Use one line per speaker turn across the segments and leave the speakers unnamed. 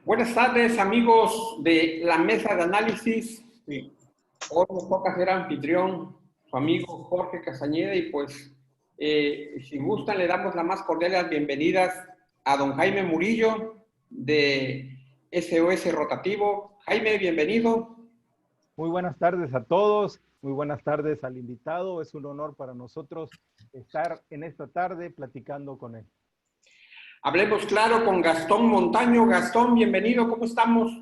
Buenas tardes, amigos de la mesa de análisis.
Sí.
Hoy nos toca ser anfitrión, su amigo Jorge Castañeda, y pues, si gustan, le damos las más cordiales bienvenidas a don Jaime Murillo, de SOS Rotativo. Jaime, bienvenido.
Muy buenas tardes a todos, muy buenas tardes al invitado. Es un honor para nosotros estar en esta tarde platicando con él.
Hablemos claro con Gastón Montaño. Gastón, bienvenido, ¿cómo estamos?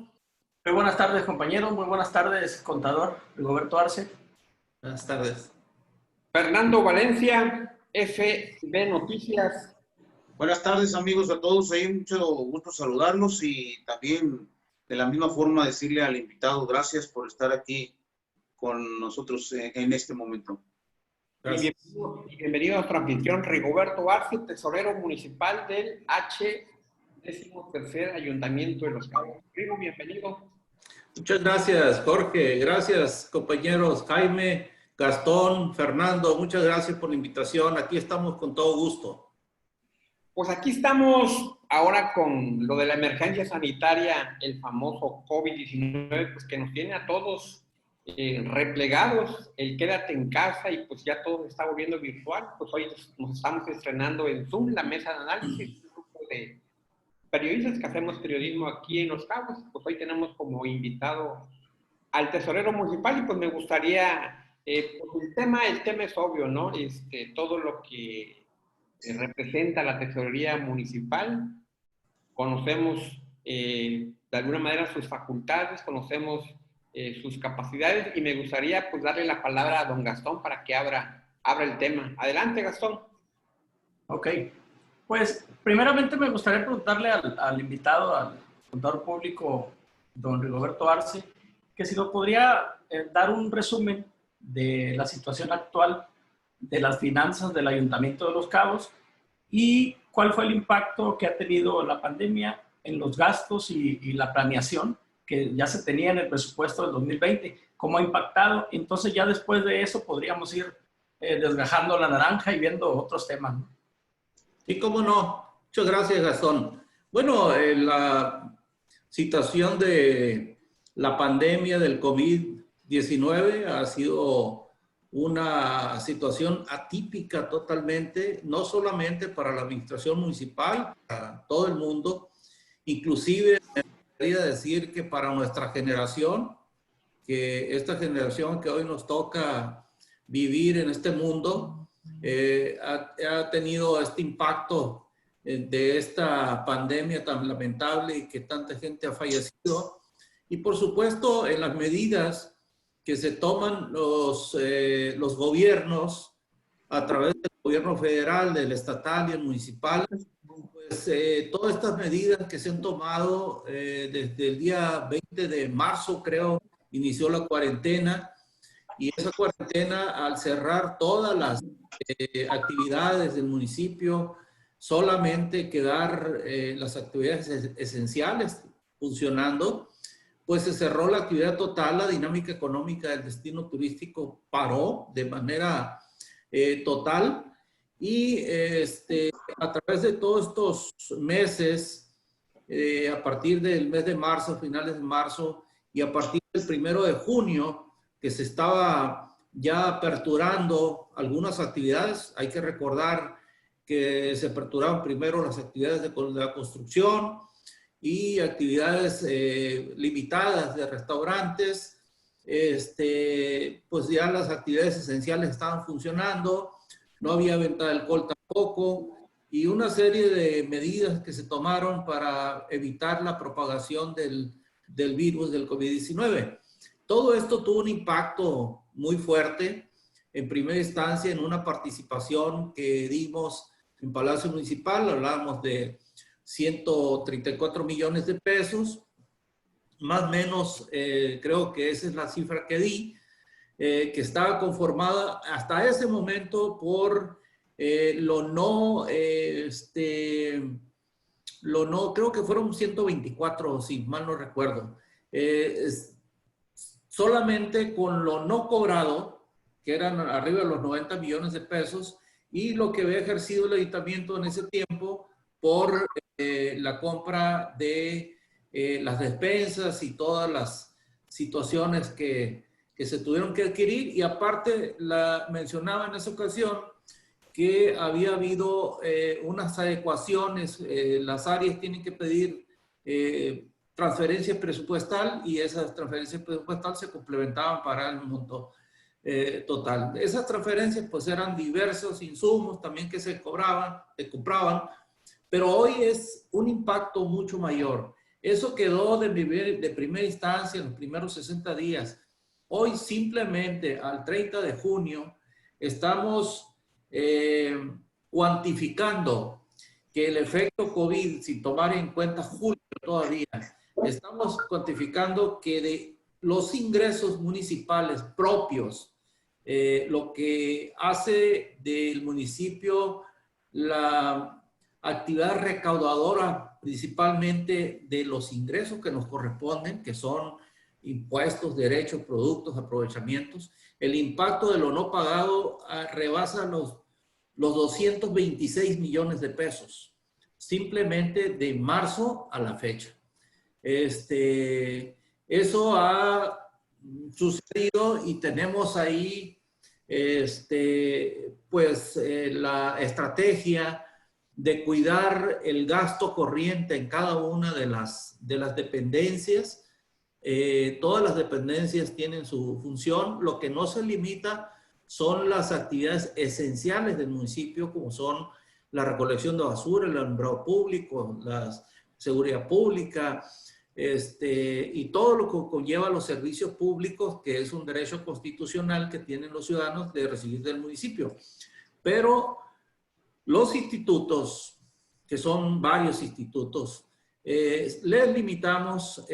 Muy buenas tardes, compañeros. Muy buenas tardes, contador Rigoberto Arce.
Buenas tardes.
Fernando Valencia, FB Noticias.
Buenas tardes, amigos, a todos. Hay mucho gusto saludarlos y también de la misma forma decirle al invitado gracias por estar aquí con nosotros en este momento.
Y bienvenido a nuestro anfitrión Rigoberto Arce, tesorero municipal del H13 Ayuntamiento de Los Cabos. Rigo, bienvenido.
Muchas gracias, Jorge. Gracias, compañeros Jaime, Gastón, Fernando. Muchas gracias por la invitación. Aquí estamos con todo gusto.
Pues aquí estamos ahora con lo de la emergencia sanitaria, el famoso COVID-19, pues que nos tiene a todos replegados, el quédate en casa, y pues ya todo se está volviendo virtual. Pues hoy nos estamos estrenando en Zoom, la mesa de análisis, un grupo de periodistas que hacemos periodismo aquí en Los Cabos. Pues hoy tenemos como invitado al tesorero municipal y pues me gustaría, pues el tema es obvio, ¿no? Todo lo que representa la tesorería municipal, conocemos de alguna manera sus facultades, conocemos sus capacidades, y me gustaría pues darle la palabra a don Gastón para que abra el tema. Adelante, Gastón.
Ok, pues primeramente me gustaría preguntarle al invitado, al contador público, don Rigoberto Arce, que si nos podría dar un resumen de la situación actual de las finanzas del Ayuntamiento de Los Cabos y cuál fue el impacto que ha tenido la pandemia en los gastos y la planeación que ya se tenía en el presupuesto del 2020, cómo ha impactado. Entonces ya después de eso podríamos ir desgajando la naranja y viendo otros temas, ¿no?
Sí, cómo no. Muchas gracias, Gastón. Bueno, la situación de la pandemia del COVID-19 ha sido una situación atípica totalmente, no solamente para la administración municipal, para todo el mundo, inclusive me gustaría decir que para nuestra generación, que esta generación que hoy nos toca vivir en este mundo, ha tenido este impacto de esta pandemia tan lamentable y que tanta gente ha fallecido. Y por supuesto, en las medidas que se toman los gobiernos a través del gobierno federal, del estatal y el municipal, pues todas estas medidas que se han tomado desde el día 20 de marzo, creo, inició la cuarentena, y esa cuarentena, al cerrar todas las actividades del municipio, solamente quedar las actividades esenciales funcionando, pues se cerró la actividad total, la dinámica económica del destino turístico paró de manera total, y a través de todos estos meses, a partir del mes de marzo, finales de marzo, y a partir del 1 de junio, que se estaba ya aperturando algunas actividades. Hay que recordar que se aperturaron primero las actividades de la construcción y actividades limitadas de restaurantes. Pues ya las actividades esenciales estaban funcionando, no había venta de alcohol tampoco, y una serie de medidas que se tomaron para evitar la propagación del virus del COVID-19. Todo esto tuvo un impacto muy fuerte, en primera instancia en una participación que dimos en Palacio Municipal. Hablábamos de 134 millones de pesos, más o menos, creo que esa es la cifra que di, que estaba conformada hasta ese momento por creo que fueron 124, si mal no recuerdo. Solamente con lo no cobrado, que eran arriba de los 90 millones de pesos, y lo que había ejercido el ayuntamiento en ese tiempo por la compra de las despensas y todas las situaciones que se tuvieron que adquirir. Y aparte, mencionaba en esa ocasión que había habido unas adecuaciones, las áreas tienen que pedir transferencia presupuestal y esas transferencias presupuestal se complementaban para el monto total. Esas transferencias pues eran diversos insumos también que se compraban, pero hoy es un impacto mucho mayor. Eso quedó de primera instancia en los primeros 60 días. Hoy simplemente al 30 de junio estamos cuantificando que el efecto COVID, sin tomar en cuenta julio todavía, estamos cuantificando que de los ingresos municipales propios, lo que hace del municipio la actividad recaudadora principalmente de los ingresos que nos corresponden, que son impuestos, derechos, productos, aprovechamientos, el impacto de lo no pagado rebasa los 226 millones de pesos, simplemente de marzo a la fecha. Eso ha sucedido y tenemos ahí la estrategia de cuidar el gasto corriente en cada una de las dependencias. Todas las dependencias tienen su función. Lo que no se limita son las actividades esenciales del municipio, como son la recolección de basura, el alumbrado público, la seguridad pública, y todo lo que conlleva los servicios públicos, que es un derecho constitucional que tienen los ciudadanos de recibir del municipio. Pero los institutos, que son varios institutos, les limitamos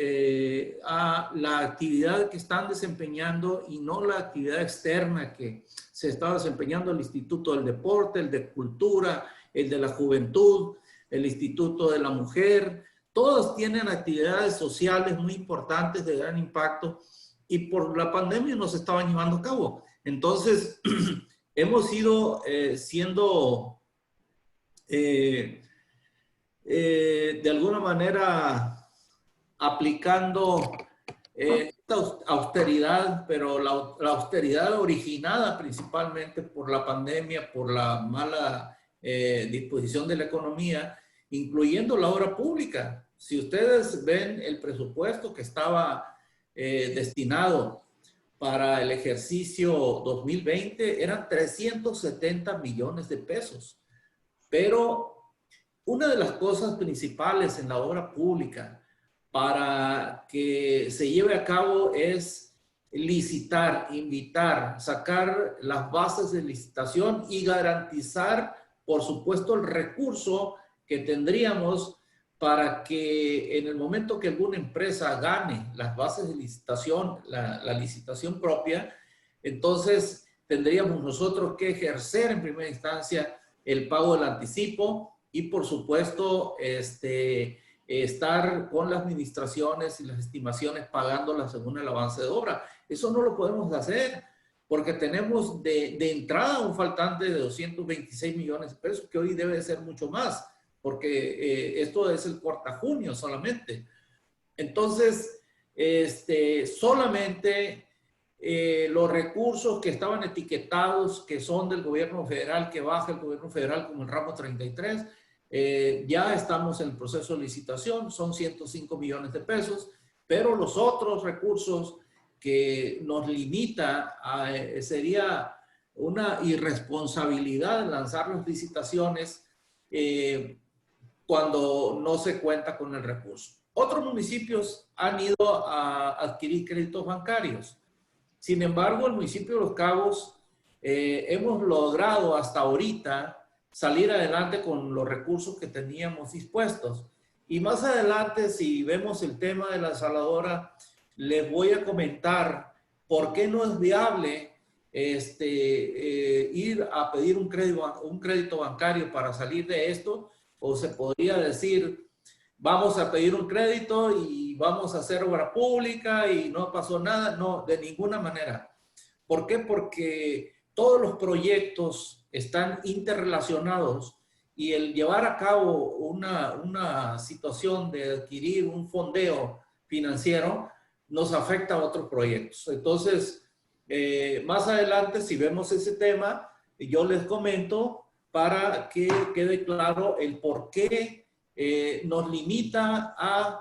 a la actividad que están desempeñando y no la actividad externa que se está desempeñando el Instituto del Deporte, el de Cultura, el de la Juventud, el Instituto de la Mujer. Todos tienen actividades sociales muy importantes de gran impacto y por la pandemia no se estaban llevando a cabo. Entonces, hemos ido siendo de alguna manera aplicando esta austeridad, pero la austeridad originada principalmente por la pandemia, por la mala disposición de la economía, incluyendo la obra pública. Si ustedes ven el presupuesto que estaba destinado para el ejercicio 2020, eran 370 millones de pesos. Pero una de las cosas principales en la obra pública para que se lleve a cabo es licitar, invitar, sacar las bases de licitación y garantizar, por supuesto, el recurso que tendríamos para que en el momento que alguna empresa gane las bases de licitación, la licitación propia, entonces tendríamos nosotros que ejercer en primera instancia el pago del anticipo y, por supuesto, estar con las administraciones y las estimaciones pagándolas según el avance de obra. Eso no lo podemos hacer porque tenemos de entrada un faltante de 226 millones de pesos que hoy debe ser mucho más, porque esto es el corta junio solamente. Entonces, solamente los recursos que estaban etiquetados, que son del gobierno federal, que baja el gobierno federal como el ramo 33, ya estamos en el proceso de licitación, son 105 millones de pesos, pero los otros recursos que nos limita sería una irresponsabilidad lanzar las licitaciones cuando no se cuenta con el recurso. Otros municipios han ido a adquirir créditos bancarios. Sin embargo, el municipio de Los Cabos hemos logrado hasta ahorita salir adelante con los recursos que teníamos dispuestos. Y más adelante, si vemos el tema de la saladora, les voy a comentar por qué no es viable ir a pedir un crédito bancario para salir de esto, o se podría decir, vamos a pedir un crédito y vamos a hacer obra pública y no pasó nada. No, de ninguna manera. ¿Por qué? Porque todos los proyectos están interrelacionados y el llevar a cabo una situación de adquirir un fondeo financiero nos afecta a otros proyectos. Entonces, más adelante, si vemos ese tema, yo les comento para que quede claro el por qué nos limita a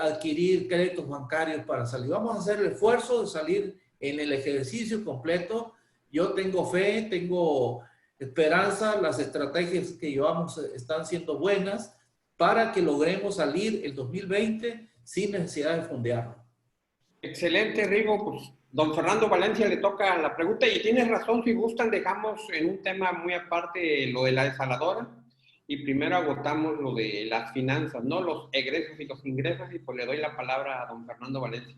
adquirir créditos bancarios para salir. Vamos a hacer el esfuerzo de salir en el ejercicio completo. Yo tengo fe, tengo esperanza, las estrategias que llevamos están siendo buenas para que logremos salir el 2020 sin necesidad de fondearlo.
Excelente, Rigo. Pues, don Fernando Valencia le toca la pregunta y tienes razón, si gustan dejamos en un tema muy aparte lo de la desaladora y primero agotamos lo de las finanzas, ¿no? Los egresos y los ingresos y pues le doy la palabra a don Fernando Valencia.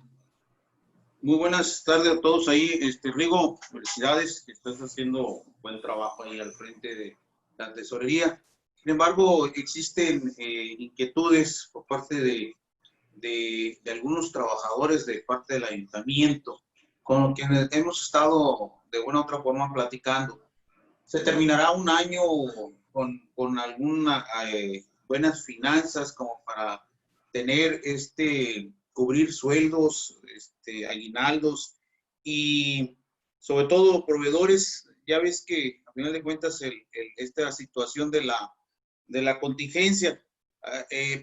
Muy buenas tardes a todos ahí. Rigo, felicidades, que estás haciendo un buen trabajo ahí al frente de la tesorería. Sin embargo, existen inquietudes por parte de algunos trabajadores de parte del ayuntamiento, con quienes hemos estado de una u otra forma platicando. Se terminará un año con algunas buenas finanzas como para tener cubrir sueldos, aguinaldos y sobre todo proveedores. Ya ves que a final de cuentas esta situación de la contingencia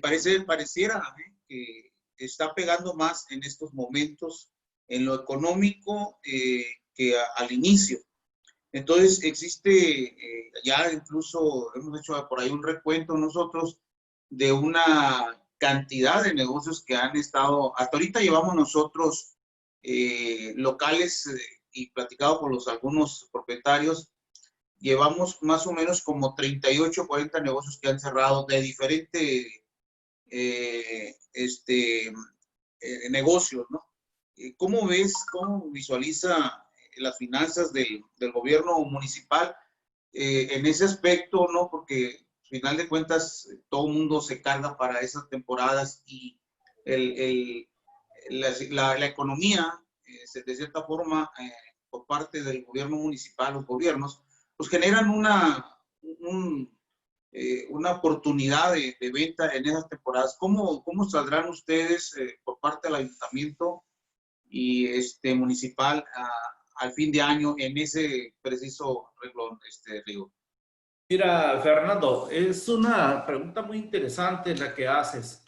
pareciera que está pegando más en estos momentos en lo económico que al inicio. Entonces existe, ya incluso hemos hecho por ahí un recuento nosotros de una cantidad de negocios que han estado, hasta ahorita llevamos nosotros locales y platicado con algunos propietarios, llevamos más o menos como 38, 40 negocios que han cerrado de diferentes negocios, ¿no? ¿Cómo ves, cómo visualiza las finanzas del gobierno municipal en ese aspecto, ¿no? Porque al final de cuentas todo el mundo se carga para esas temporadas y la economía, de cierta forma, por parte del gobierno municipal, los gobiernos, pues generan una oportunidad de venta en esas temporadas. ¿Cómo saldrán ustedes por parte del ayuntamiento y municipal al fin de año en ese preciso renglón, Rigo?
Mira, Fernando, es una pregunta muy interesante la que haces,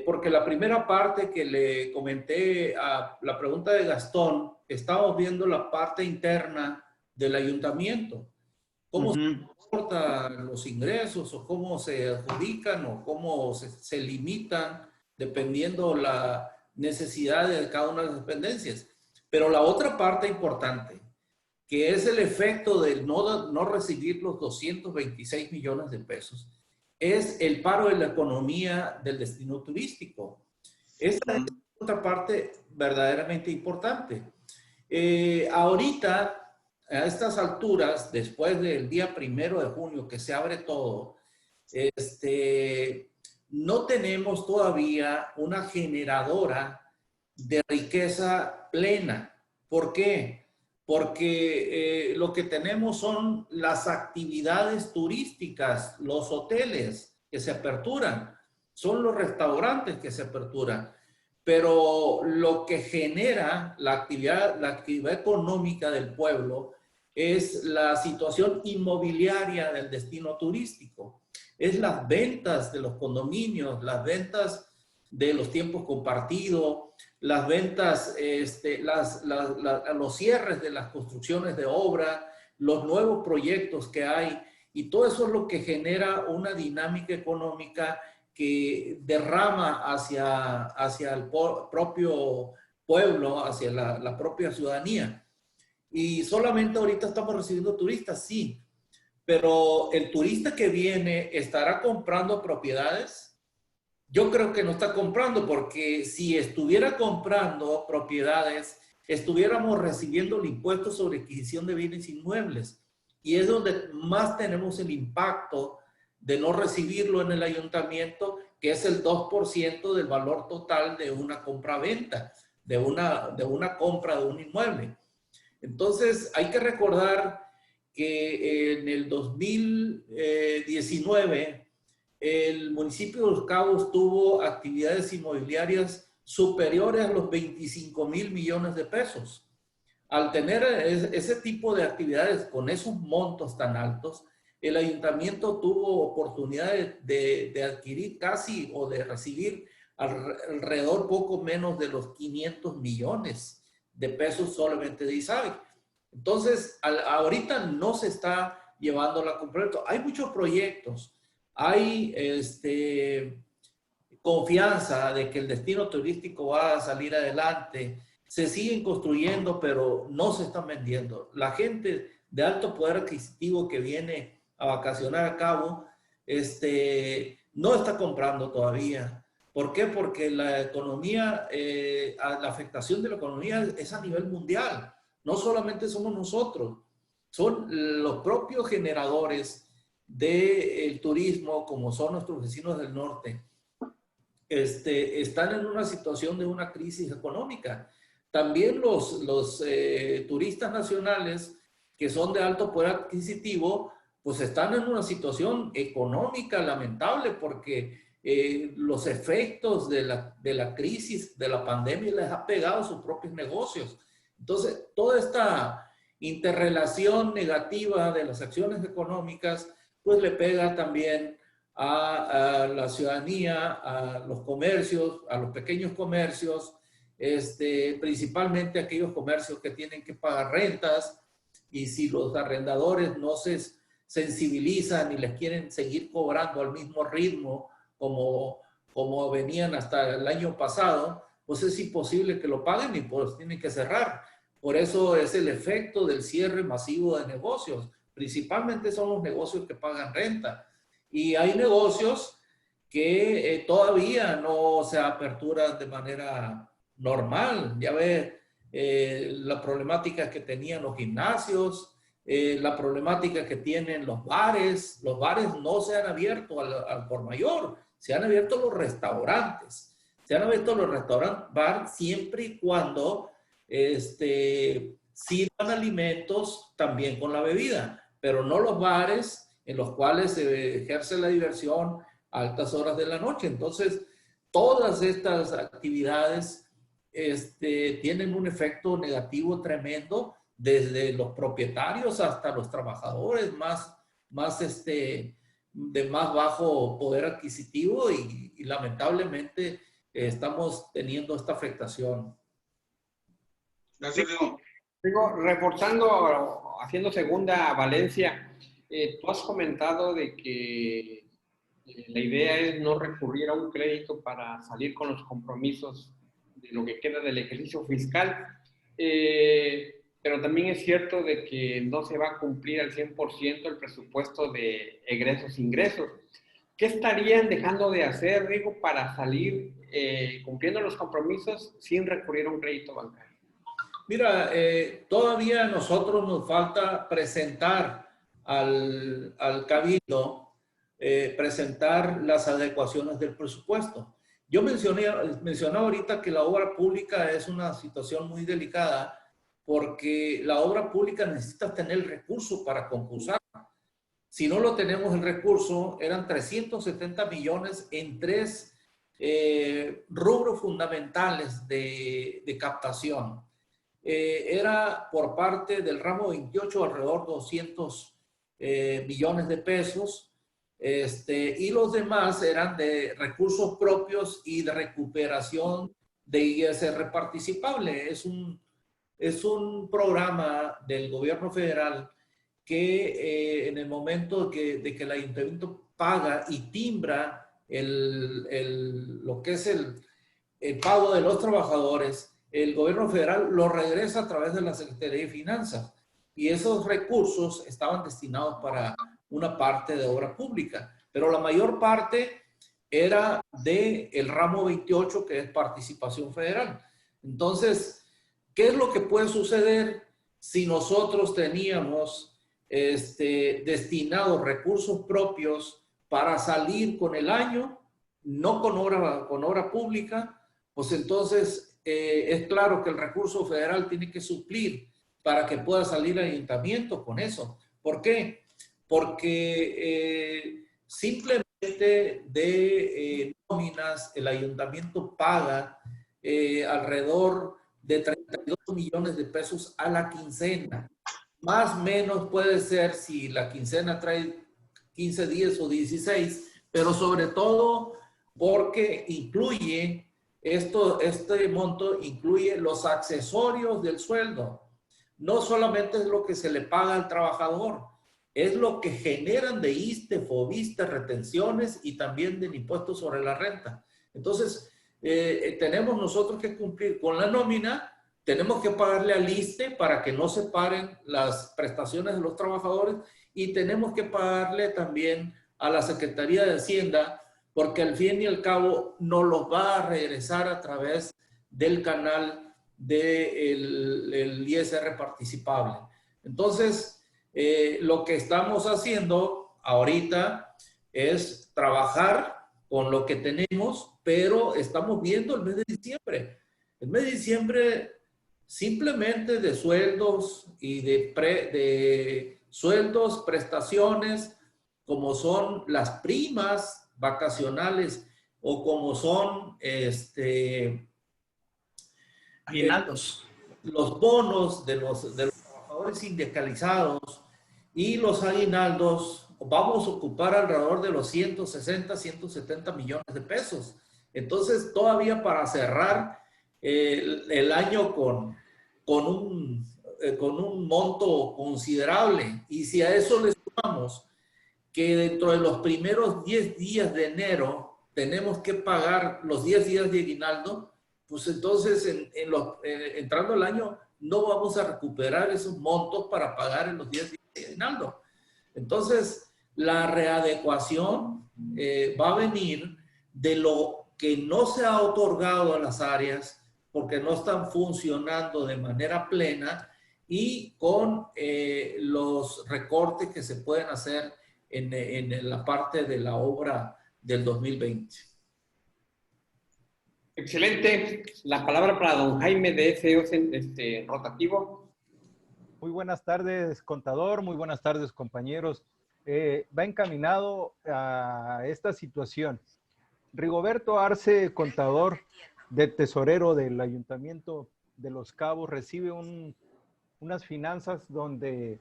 porque la primera parte que le comenté a la pregunta de Gastón, estamos viendo la parte interna del ayuntamiento. ¿Cómo se comportan los ingresos o cómo se adjudican o cómo se limitan dependiendo la necesidad de cada una de las dependencias? Pero la otra parte importante, que es el efecto de no recibir los 226 millones de pesos, es el paro de la economía del destino turístico. Esta es otra parte verdaderamente importante. Ahorita, a estas alturas, después del día 1 de junio que se abre todo, no tenemos todavía una generadora de riqueza plena. ¿Por qué? Porque lo que tenemos son las actividades turísticas, los hoteles que se aperturan, son los restaurantes que se aperturan, pero lo que genera la actividad económica del pueblo es la situación inmobiliaria del destino turístico, es las ventas de los condominios, las ventas de los tiempos compartidos, las ventas, los cierres de las construcciones de obra, los nuevos proyectos que hay, y todo eso es lo que genera una dinámica económica que derrama hacia el propio pueblo, hacia la propia ciudadanía. Y solamente ahorita estamos recibiendo turistas, sí, pero el turista que viene estará comprando propiedades. Yo creo que no está comprando, porque si estuviera comprando propiedades, estuviéramos recibiendo el impuesto sobre adquisición de bienes inmuebles. Y es donde más tenemos el impacto de no recibirlo en el ayuntamiento, que es el 2% del valor total de una compra-venta, de una compra de un inmueble. Entonces, hay que recordar que en el 2019 el municipio de Los Cabos tuvo actividades inmobiliarias superiores a los 25,000 millones de pesos. Al tener ese tipo de actividades con esos montos tan altos, el ayuntamiento tuvo oportunidad de adquirir casi o de recibir alrededor poco menos de los 500 millones de pesos solamente de ISABI. Entonces, ahorita no se está llevando la completo. Hay muchos proyectos, hay confianza de que el destino turístico va a salir adelante, se siguen construyendo, pero no se están vendiendo. La gente de alto poder adquisitivo que viene a vacacionar a Cabo, no está comprando todavía. ¿Por qué? Porque la economía, la afectación de la economía es a nivel mundial. No solamente somos nosotros, son los propios generadores del turismo, como son nuestros vecinos del norte. Están en una situación de una crisis económica. También los turistas nacionales que son de alto poder adquisitivo, pues están en una situación económica lamentable porque los efectos de la crisis, de la pandemia, les ha pegado a sus propios negocios. Entonces, toda esta interrelación negativa de las acciones económicas, pues le pega también a la ciudadanía, a los comercios, a los pequeños comercios, principalmente aquellos comercios que tienen que pagar rentas, y si los arrendadores no se sensibilizan y les quieren seguir cobrando al mismo ritmo como venían hasta el año pasado, pues es imposible que lo paguen y pues tienen que cerrar. Por eso es el efecto del cierre masivo de negocios. Principalmente son los negocios que pagan renta. Y hay negocios que todavía no se aperturan de manera normal. Ya ves la problemática que tenían los gimnasios, la problemática que tienen los bares. Los bares no se han abierto al por mayor, se han abierto los restaurantes. Se han abierto los restaurantes, bar, siempre y cuando sirvan alimentos también con la bebida, pero no los bares en los cuales se ejerce la diversión a altas horas de la noche. Entonces, todas estas actividades tienen un efecto negativo tremendo, desde los propietarios hasta los trabajadores de más bajo poder adquisitivo y lamentablemente estamos teniendo esta afectación.
Gracias, Rigo.
Rigo, reforzando, haciendo segunda Valencia, tú has comentado de que la idea es no recurrir a un crédito para salir con los compromisos de lo que queda del ejercicio fiscal, pero también es cierto de que no se va a cumplir al 100% el presupuesto de egresos-ingresos. ¿Qué estarían dejando de hacer, Rigo, para salir cumpliendo los compromisos sin recurrir a un crédito bancario?
Mira, todavía a nosotros nos falta presentar al Cabildo, presentar las adecuaciones del presupuesto. Yo mencionaba ahorita que la obra pública es una situación muy delicada porque la obra pública necesita tener el recurso para concursar. Si no lo tenemos el recurso, eran 370 millones en 3 rubros fundamentales de captación. Era por parte del ramo 28 alrededor de 200 millones de pesos, y los demás eran de recursos propios y de recuperación de ISR participable. Es un programa del gobierno federal que en el momento de que el ayuntamiento paga y timbra lo que es el pago de los trabajadores, el gobierno federal lo regresa a través de la Secretaría de Finanzas. Y esos recursos estaban destinados para una parte de obra pública, pero la mayor parte era del ramo 28, que es participación federal. Entonces, ¿qué es lo que puede suceder si nosotros teníamos destinados recursos propios para salir con el año, no con obra pública? Pues entonces es claro que el recurso federal tiene que suplir para que pueda salir el ayuntamiento con eso, ¿Por qué? Porque simplemente de nóminas el ayuntamiento paga alrededor de 32 millones de pesos a la quincena. Más o menos puede ser si la quincena trae 15 días o 16, pero sobre todo porque incluye este monto incluye los accesorios del sueldo. No solamente es lo que se le paga al trabajador, es lo que generan de ISSSTE, FOBISSSTE, retenciones y también del impuesto sobre la renta. Entonces, tenemos nosotros que cumplir con la nómina, tenemos que pagarle al ISSSTE para que no se paren las prestaciones de los trabajadores y tenemos que pagarle también a la Secretaría de Hacienda porque al fin y al cabo nos los va a regresar a través del canal del ISR participable. Entonces, lo que estamos haciendo ahorita es trabajar con lo que tenemos, pero estamos viendo el mes de diciembre. El mes de diciembre simplemente de sueldos y de sueldos, prestaciones, como son las primas vacacionales o como son
aguinaldos,
los bonos de los trabajadores sindicalizados y los aguinaldos, vamos a ocupar alrededor de los 160, 170 millones de pesos. Entonces, todavía para cerrar el año con un monto considerable. Y si a eso le sumamos que dentro de los primeros 10 días de enero tenemos que pagar los 10 días de aguinaldo, pues entonces entrando el año no vamos a recuperar esos montos para pagar en los 10 días de aguinaldo. Entonces, la readecuación va a venir de lo que no se ha otorgado a las áreas porque no están funcionando de manera plena y con los recortes que se pueden hacer en la parte de la obra del 2020.
Excelente. La palabra para don Jaime de FEO Rotativo.
Muy buenas tardes, contador. Muy buenas tardes, compañeros. Va encaminado a esta situación. Rigoberto Arce, contador de tesorero del Ayuntamiento de Los Cabos, recibe unas finanzas donde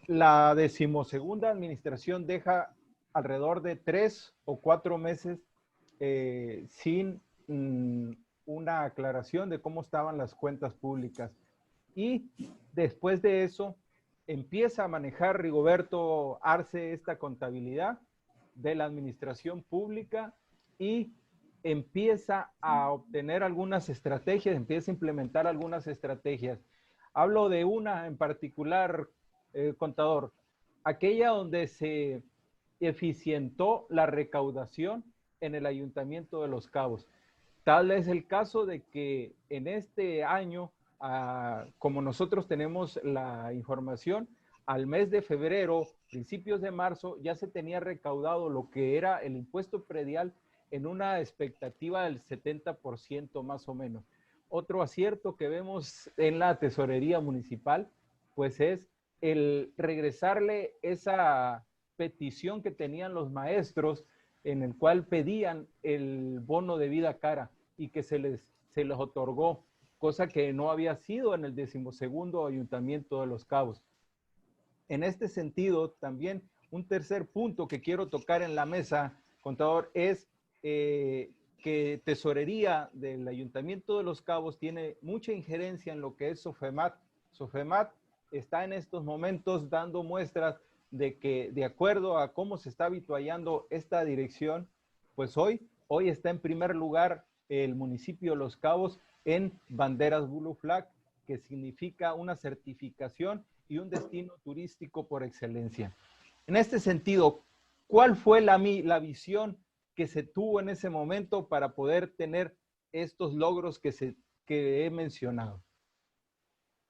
la 12ª administración deja alrededor de 3 o 4 meses sin una aclaración de cómo estaban las cuentas públicas. Y después de eso, empieza a manejar Rigoberto Arce esta contabilidad de la administración pública y empieza a obtener algunas estrategias, empieza a implementar algunas estrategias. Hablo de una en particular, contador, aquella donde se eficientó la recaudación en el Ayuntamiento de Los Cabos. Tal es el caso de que en este año, como nosotros tenemos la información, al mes de febrero, principios de marzo, ya se tenía recaudado lo que era el impuesto predial en una expectativa del 70% más o menos. Otro acierto que vemos en la tesorería municipal, pues es el regresarle esa petición que tenían los maestros en el cual pedían el bono de vida cara y que se les otorgó, cosa que no había sido en el 12º Ayuntamiento de Los Cabos. En este sentido, también un tercer punto que quiero tocar en la mesa, contador, es que Tesorería del Ayuntamiento de Los Cabos tiene mucha injerencia en lo que es SOFEMAT. SOFEMAT está en estos momentos dando muestras de que, de acuerdo a cómo se está habituallando esta dirección, pues hoy está en primer lugar el municipio de Los Cabos en banderas Blue Flag, que significa una certificación y un destino turístico por excelencia. En este sentido, ¿cuál fue la visión que se tuvo en ese momento para poder tener estos logros que he mencionado?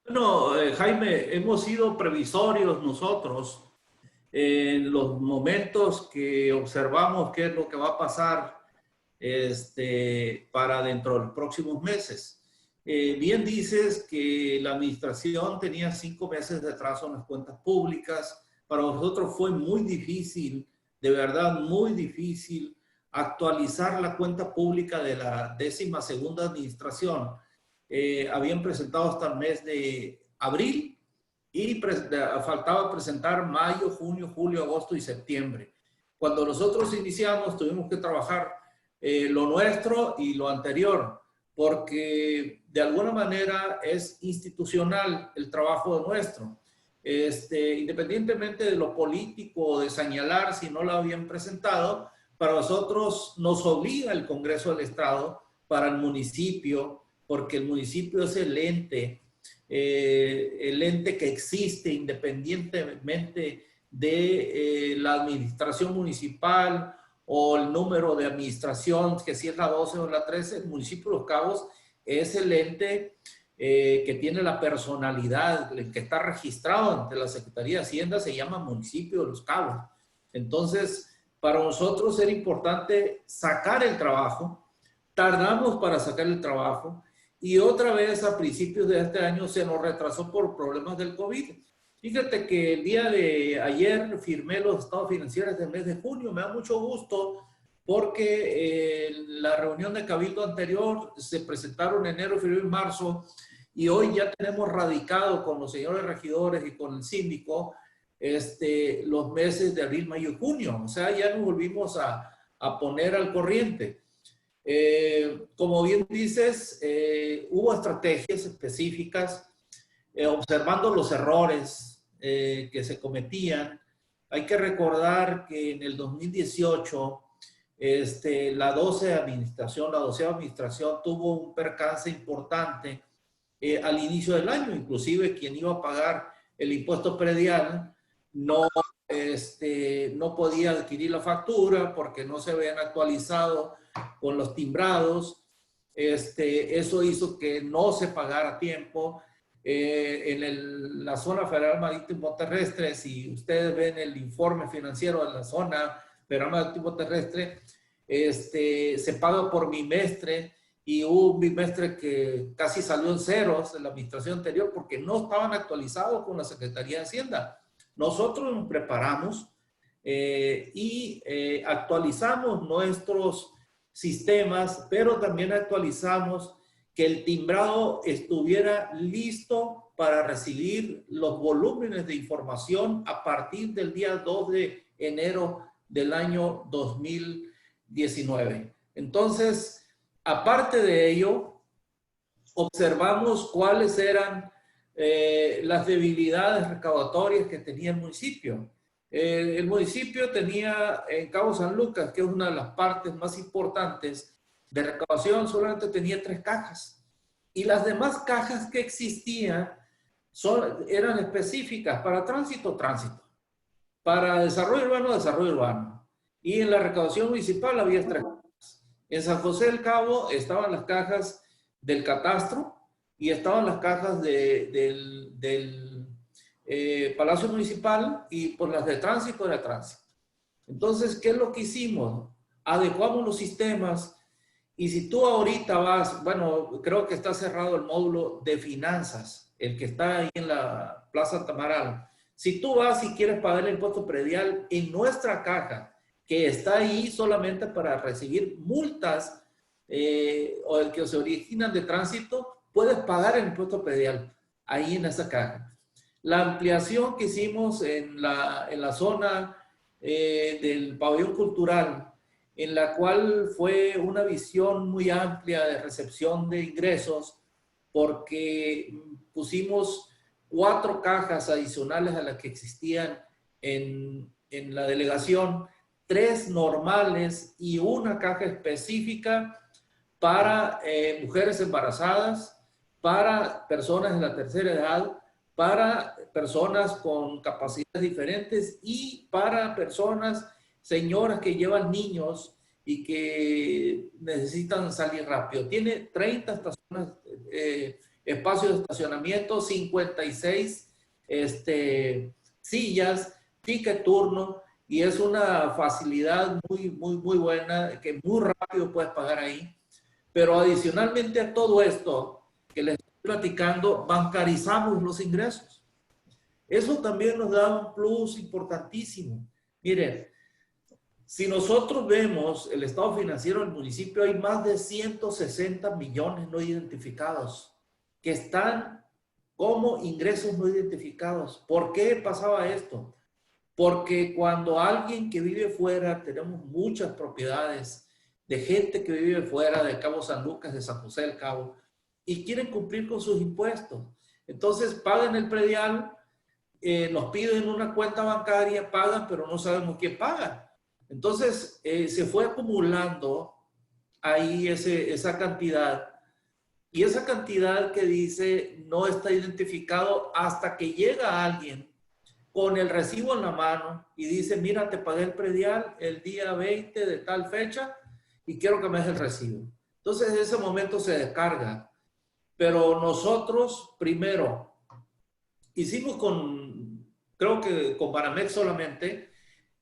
Bueno, Jaime, hemos sido previsorios nosotros en los momentos que observamos qué es lo que va a pasar para dentro de los próximos meses. bien dices que la administración tenía 5 meses de atraso en las cuentas públicas. Para nosotros fue muy difícil, de verdad muy difícil, actualizar la cuenta pública de la 12ª administración. Habían presentado hasta el mes de abril y faltaba presentar mayo, junio, julio, agosto y septiembre. Cuando nosotros iniciamos tuvimos que trabajar lo nuestro y lo anterior, porque de alguna manera es institucional el trabajo nuestro. Independientemente de lo político o de señalar si no lo habían presentado, para nosotros nos obliga el Congreso del Estado para el municipio, porque el municipio es el ente que existe independientemente de la administración municipal o el número de administración, que si es la 12 o la 13, el municipio de Los Cabos es el ente que tiene la personalidad, el que está registrado ante la Secretaría de Hacienda, se llama municipio de Los Cabos. Entonces, para nosotros era importante sacar el trabajo, tardamos para sacar el trabajo y otra vez a principios de este año se nos retrasó por problemas del COVID. Fíjate que el día de ayer firmé los estados financieros del mes de junio. Me da mucho gusto porque en la reunión de Cabildo anterior se presentaron en enero, febrero y marzo y hoy ya tenemos radicado con los señores regidores y con el síndico los meses de abril, mayo y junio. O sea, ya nos volvimos a poner al corriente. Como bien dices, hubo estrategias específicas observando los errores que se cometían. Hay que recordar que en el 2018 la 12ª administración tuvo un percance importante al inicio del año. Inclusive quien iba a pagar el impuesto predial no podía adquirir la factura porque no se habían actualizado con los timbrados. Eso hizo que no se pagara a tiempo. En la zona federal marítimo terrestre, si ustedes ven el informe financiero de la zona federal marítimo terrestre, se paga por bimestre y hubo un bimestre que casi salió en ceros en la administración anterior porque no estaban actualizados con la Secretaría de Hacienda. Nosotros nos preparamos y actualizamos nuestros sistemas, pero también actualizamos que el timbrado estuviera listo para recibir los volúmenes de información a partir del día 2 de enero del año 2019. Entonces, aparte de ello, observamos cuáles eran las debilidades recaudatorias que tenía el municipio. El municipio tenía en Cabo San Lucas, que es una de las partes más importantes de recaudación, solamente tenía 3 cajas. Y las demás cajas que existían eran específicas para tránsito, para desarrollo urbano. Y en la recaudación municipal había 3 cajas. En San José del Cabo estaban las cajas del catastro y estaban las cajas del Palacio Municipal y por las de tránsito era tránsito. Entonces, ¿qué es lo que hicimos? Adecuamos los sistemas y si tú ahorita vas, bueno, creo que está cerrado el módulo de finanzas, el que está ahí en la Plaza Tamaral. Si tú vas y quieres pagar el impuesto predial en nuestra caja, que está ahí solamente para recibir multas o el que se originan de tránsito, puedes pagar el impuesto predial ahí en esa caja. La ampliación que hicimos en la zona del pabellón cultural, en la cual fue una visión muy amplia de recepción de ingresos, porque pusimos 4 cajas adicionales a las que existían en la delegación, 3 normales y una caja específica para mujeres embarazadas, para personas de la tercera edad, para personas con capacidades diferentes y para personas, señoras que llevan niños y que necesitan salir rápido. Tiene 30 espacios de estacionamiento, 56 sillas, ticket turno, y es una facilidad muy buena, que muy rápido puedes pagar ahí. Pero adicionalmente a todo esto, que les estoy platicando, bancarizamos los ingresos. Eso también nos da un plus importantísimo. Miren, si nosotros vemos el estado financiero del municipio, hay más de 160 millones no identificados que están como ingresos no identificados. ¿Por qué pasaba esto? Porque cuando alguien que vive fuera, tenemos muchas propiedades de gente que vive fuera de Cabo San Lucas, de San José del Cabo, y quieren cumplir con sus impuestos. Entonces pagan el predial, nos piden una cuenta bancaria, pagan, pero no sabemos quién paga. Entonces se fue acumulando ahí esa cantidad. Y esa cantidad que dice no está identificado hasta que llega alguien con el recibo en la mano y dice, mira, te pagué el predial el día 20 de tal fecha y quiero que me des el recibo. Entonces en ese momento se descarga. Pero nosotros primero hicimos creo que con Banamex solamente,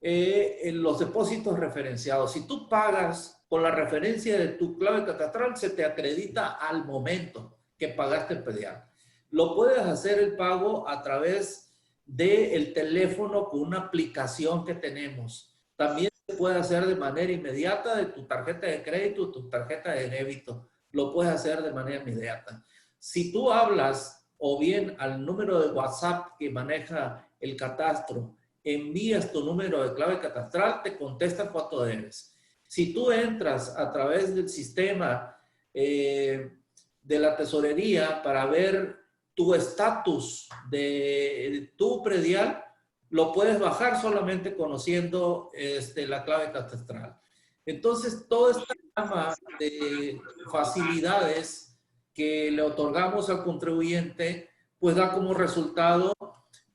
en los depósitos referenciados. Si tú pagas con la referencia de tu clave catastral, se te acredita al momento que pagaste el predial. Lo puedes hacer el pago a través del teléfono con una aplicación que tenemos. También se puede hacer de manera inmediata de tu tarjeta de crédito, tu tarjeta de débito. Lo puedes hacer de manera inmediata. Si tú hablas o bien al número de WhatsApp que maneja el catastro, envías tu número de clave catastral, te contestan cuánto debes. Si tú entras a través del sistema de la tesorería para ver tu estatus de tu predial, lo puedes bajar solamente conociendo la clave catastral. Entonces, toda esta gama de facilidades que le otorgamos al contribuyente, pues da como resultado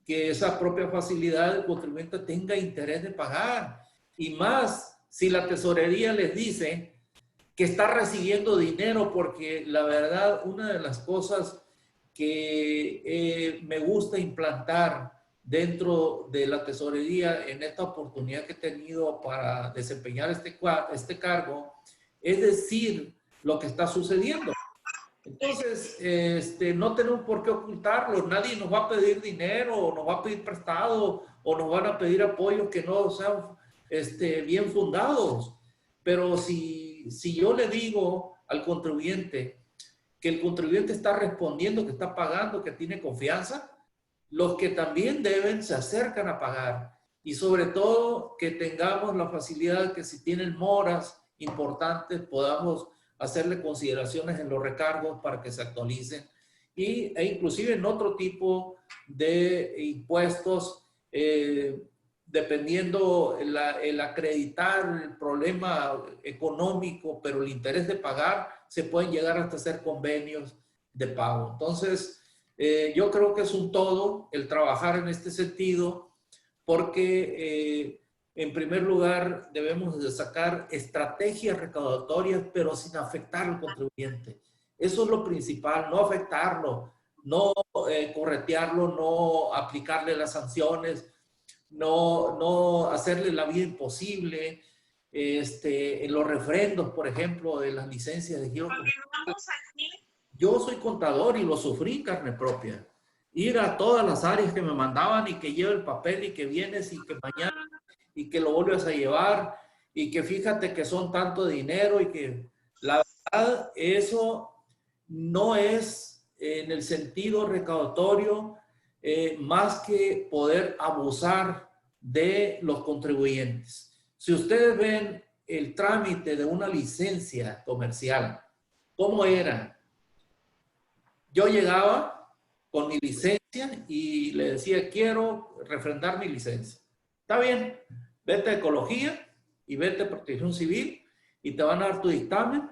que esa propia facilidad del contribuyente tenga interés de pagar. Y más, si la tesorería les dice que está recibiendo dinero, porque la verdad, una de las cosas que me gusta implantar dentro de la tesorería en esta oportunidad que he tenido para desempeñar este cargo, es decir lo que está sucediendo. Entonces, no tenemos por qué ocultarlo. Nadie nos va a pedir dinero, o nos va a pedir prestado, o nos van a pedir apoyos que no sean bien fundados. Pero si yo le digo al contribuyente que el contribuyente está respondiendo, que está pagando, que tiene confianza, los que también deben se acercan a pagar. Y sobre todo que tengamos la facilidad de que si tienen moras importantes podamos hacerle consideraciones en los recargos para que se actualicen e inclusive en otro tipo de impuestos, dependiendo el acreditar el problema económico, pero el interés de pagar, se pueden llegar hasta hacer convenios de pago. Entonces, yo creo que es un todo el trabajar en este sentido, porque en primer lugar debemos de sacar estrategias recaudatorias, pero sin afectar al contribuyente. Eso es lo principal, no afectarlo, no corretearlo, no aplicarle las sanciones, no hacerle la vida imposible. En los refrendos, por ejemplo, de las licencias de giro. Yo soy contador y lo sufrí en carne propia. Ir a todas las áreas que me mandaban y que lleve el papel y que vienes y que mañana y que lo vuelves a llevar y que fíjate que son tanto dinero y que la verdad eso no es en el sentido recaudatorio más que poder abusar de los contribuyentes. Si ustedes ven el trámite de una licencia comercial, ¿cómo era? Yo llegaba con mi licencia y le decía, quiero refrendar mi licencia. Está bien, vete a Ecología y vete a Protección Civil y te van a dar tu dictamen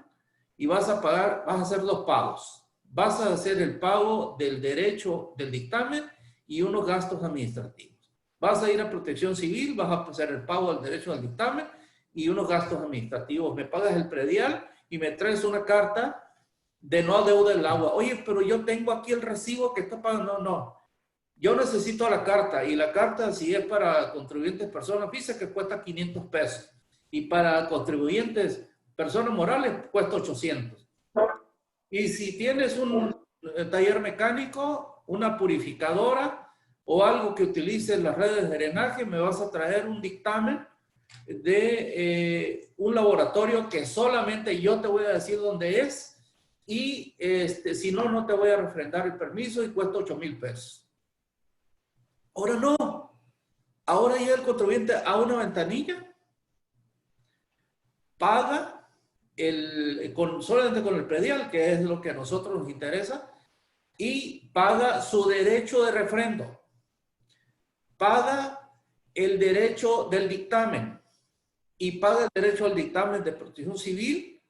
y vas a pagar, vas a hacer 2 pagos. Vas a hacer el pago del derecho del dictamen y unos gastos administrativos. Vas a ir a Protección Civil, vas a hacer el pago del derecho del dictamen y unos gastos administrativos. Me pagas el predial y me traes una carta de no adeuda el agua. Oye, pero yo tengo aquí el recibo que está pagando. No. Yo necesito la carta y la carta, si es para contribuyentes personas físicas, que cuesta 500 pesos. Y para contribuyentes personas morales, cuesta 800. Y si tienes un taller mecánico, una purificadora o algo que utilice las redes de drenaje, me vas a traer un dictamen de un laboratorio que solamente yo te voy a decir dónde es y si no, no te voy a refrendar el permiso y cuesta 8,000 pesos. Ahora no. Ahora llega el contribuyente a una ventanilla, paga solamente con el predial, que es lo que a nosotros nos interesa, y paga su derecho de refrendo. Paga el derecho del dictamen y paga el derecho al dictamen de protección civil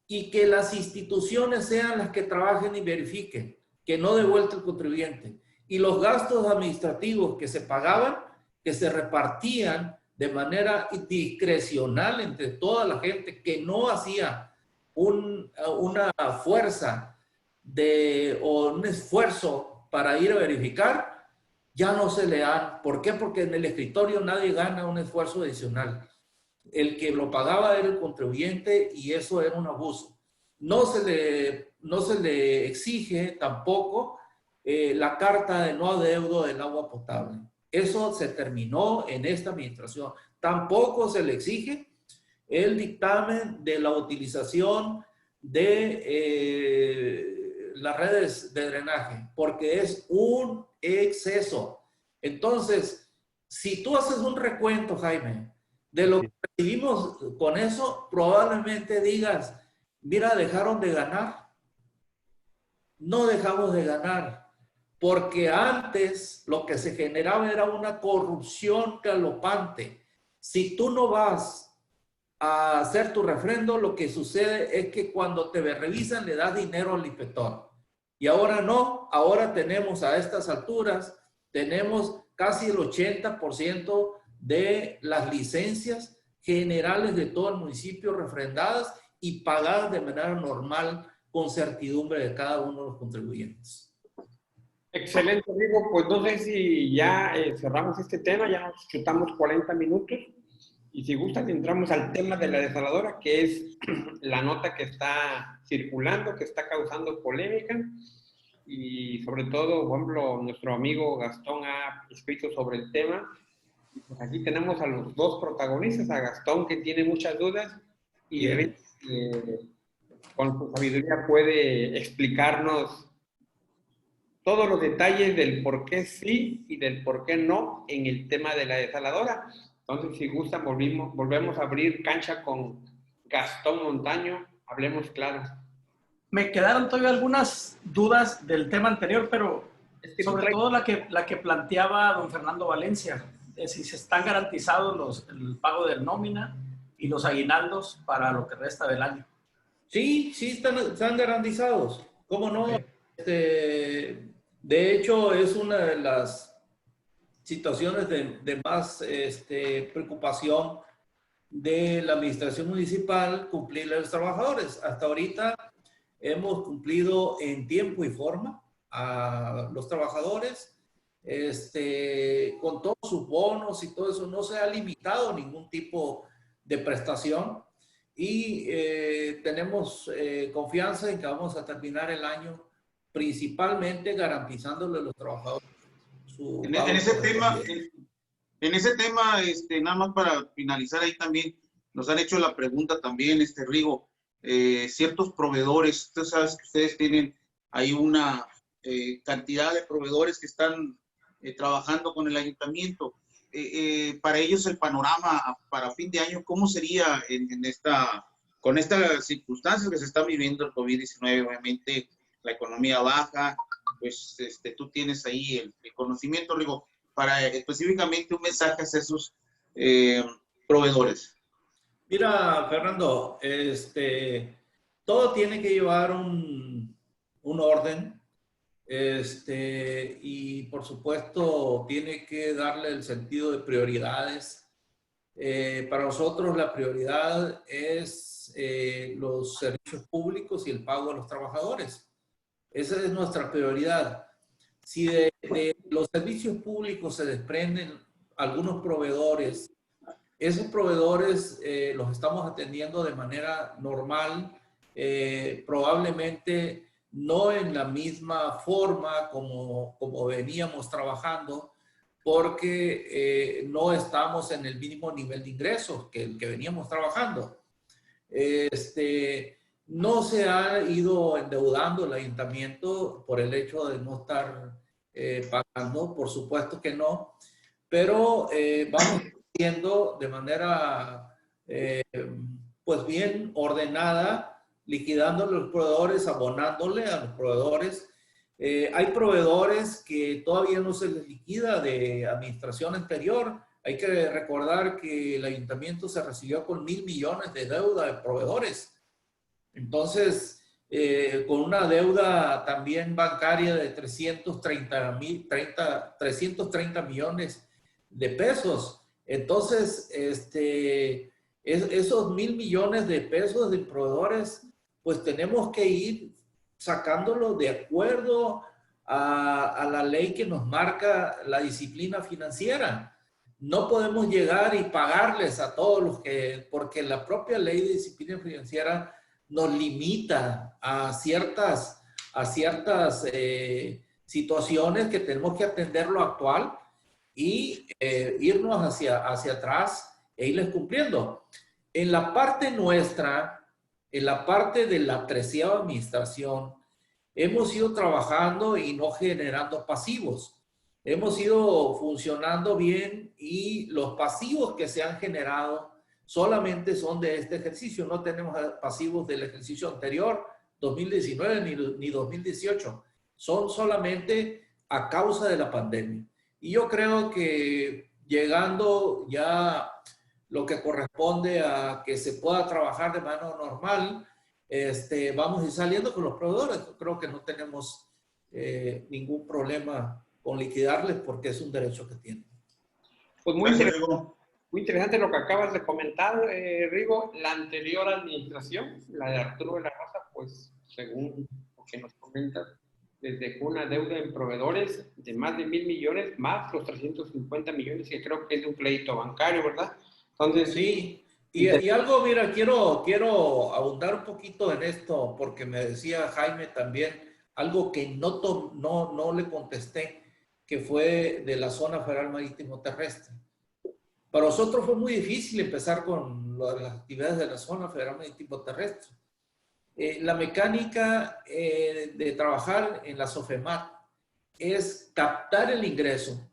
y que las instituciones sean las que trabajen y verifiquen, que no de vuelta el contribuyente. Y los gastos administrativos que se pagaban, que se repartían de manera discrecional entre toda la gente que no hacía una fuerza o un esfuerzo para ir a verificar, ya no se le dan. ¿Por qué? Porque en el escritorio nadie gana un esfuerzo adicional. El que lo pagaba era el contribuyente y eso era un abuso. No se le exige tampoco la carta de no adeudo del agua potable. Eso se terminó en esta administración. Tampoco se le exige el dictamen de la utilización de las redes de drenaje, porque es un exceso. Entonces, si tú haces un recuento, Jaime, de lo que recibimos con eso, probablemente digas, mira, dejaron de ganar. No dejamos de ganar, porque antes lo que se generaba era una corrupción galopante. Si tú no vas a hacer tu refrendo, lo que sucede es que cuando te revisan le das dinero al inspector. Y ahora no, ahora tenemos a estas alturas, tenemos casi el 80% de las licencias generales de todo el municipio refrendadas y pagadas de manera normal con certidumbre de cada uno de los contribuyentes.
Excelente, Rigo. Pues no sé si ya cerramos este tema, ya nos chutamos 40 minutos. Y si gustan, entramos al tema de la desaladora, que es la nota que está circulando, que está causando polémica. Y sobre todo, por ejemplo, nuestro amigo Gastón ha escrito sobre el tema. Y pues aquí tenemos a los dos protagonistas, a Gastón, que tiene muchas dudas, y Rigo, con su sabiduría puede explicarnos todos los detalles del por qué sí y del por qué no en el tema de la desaladora. Entonces, si gustan, volvemos a abrir cancha con Gastón Montaño. Hablemos claro.
Me quedaron todavía algunas dudas del tema anterior, pero sobre todo la que planteaba don Fernando Valencia, de si se están garantizados el pago de nómina y los aguinaldos para lo que resta del año.
Sí, están garantizados. ¿Cómo no? Okay. De hecho, es una de las situaciones de más preocupación de la administración municipal cumplir a los trabajadores. Hasta ahorita hemos cumplido en tiempo y forma a los trabajadores, con todos sus bonos y todo eso. No se ha limitado ningún tipo de prestación y tenemos confianza en que vamos a terminar el año principalmente garantizándole a los trabajadores.
En ese tema, nada más para finalizar ahí también, nos han hecho la pregunta también, Rigo, ciertos proveedores, tú sabes que ustedes tienen ahí una cantidad de proveedores que están trabajando con el ayuntamiento. Para ellos el panorama para fin de año, ¿cómo sería con estas circunstancias que se están viviendo el COVID-19? Obviamente la economía baja, pues tú tienes ahí el conocimiento, Rigo, para específicamente un mensaje hacia esos proveedores.
Mira, Fernando, todo tiene que llevar un orden, y por supuesto tiene que darle el sentido de prioridades. Para nosotros la prioridad es los servicios públicos y el pago a los trabajadores. Esa es nuestra prioridad. Si de los servicios públicos se desprenden algunos proveedores, esos proveedores los estamos atendiendo de manera normal, probablemente no en la misma forma como veníamos trabajando, porque no estamos en el mismo nivel de ingresos que el que veníamos trabajando. No se ha ido endeudando el ayuntamiento por el hecho de no estar pagando, por supuesto que no, pero vamos haciendo de manera pues bien ordenada, liquidando a los proveedores, abonándole a los proveedores. Hay proveedores que todavía no se les liquida de administración anterior. Hay que recordar que el ayuntamiento se recibió con 1,000 millones de deuda de proveedores. Entonces, con una deuda también bancaria de 330 millones de pesos. Entonces, esos 1,000 millones de pesos de proveedores, pues tenemos que ir sacándolo de acuerdo a la ley que nos marca la disciplina financiera. No podemos llegar y pagarles a todos los que, porque la propia ley de disciplina financiera nos limita a ciertas situaciones que tenemos que atender lo actual y irnos hacia atrás e irles cumpliendo. En la parte nuestra, en la parte de la 13ª administración, hemos ido trabajando y no generando pasivos. Hemos ido funcionando bien y los pasivos que se han generado solamente son de este ejercicio. No tenemos pasivos del ejercicio anterior, 2019 ni 2018. Son solamente a causa de la pandemia. Y yo creo que llegando ya lo que corresponde a que se pueda trabajar de manera normal, vamos a ir saliendo con los proveedores. Creo que no tenemos ningún problema con liquidarles porque es un derecho que tienen.
Pues muy interesante lo que acabas de comentar, Rigo. La anterior administración, la de Arturo de la Rosa, pues según lo que nos comentas, les dejó una deuda en proveedores de más de 1,000 millones, más los 350 millones que creo que es de un crédito bancario, ¿verdad? Entonces,
sí. Y algo, mira, quiero abundar un poquito en esto, porque me decía Jaime también, algo que no le contesté, que fue de la zona federal marítimo terrestre. Para nosotros fue muy difícil empezar con las actividades de la zona federal marítimo terrestre. La mecánica de trabajar en la SOFEMAT es captar el ingreso.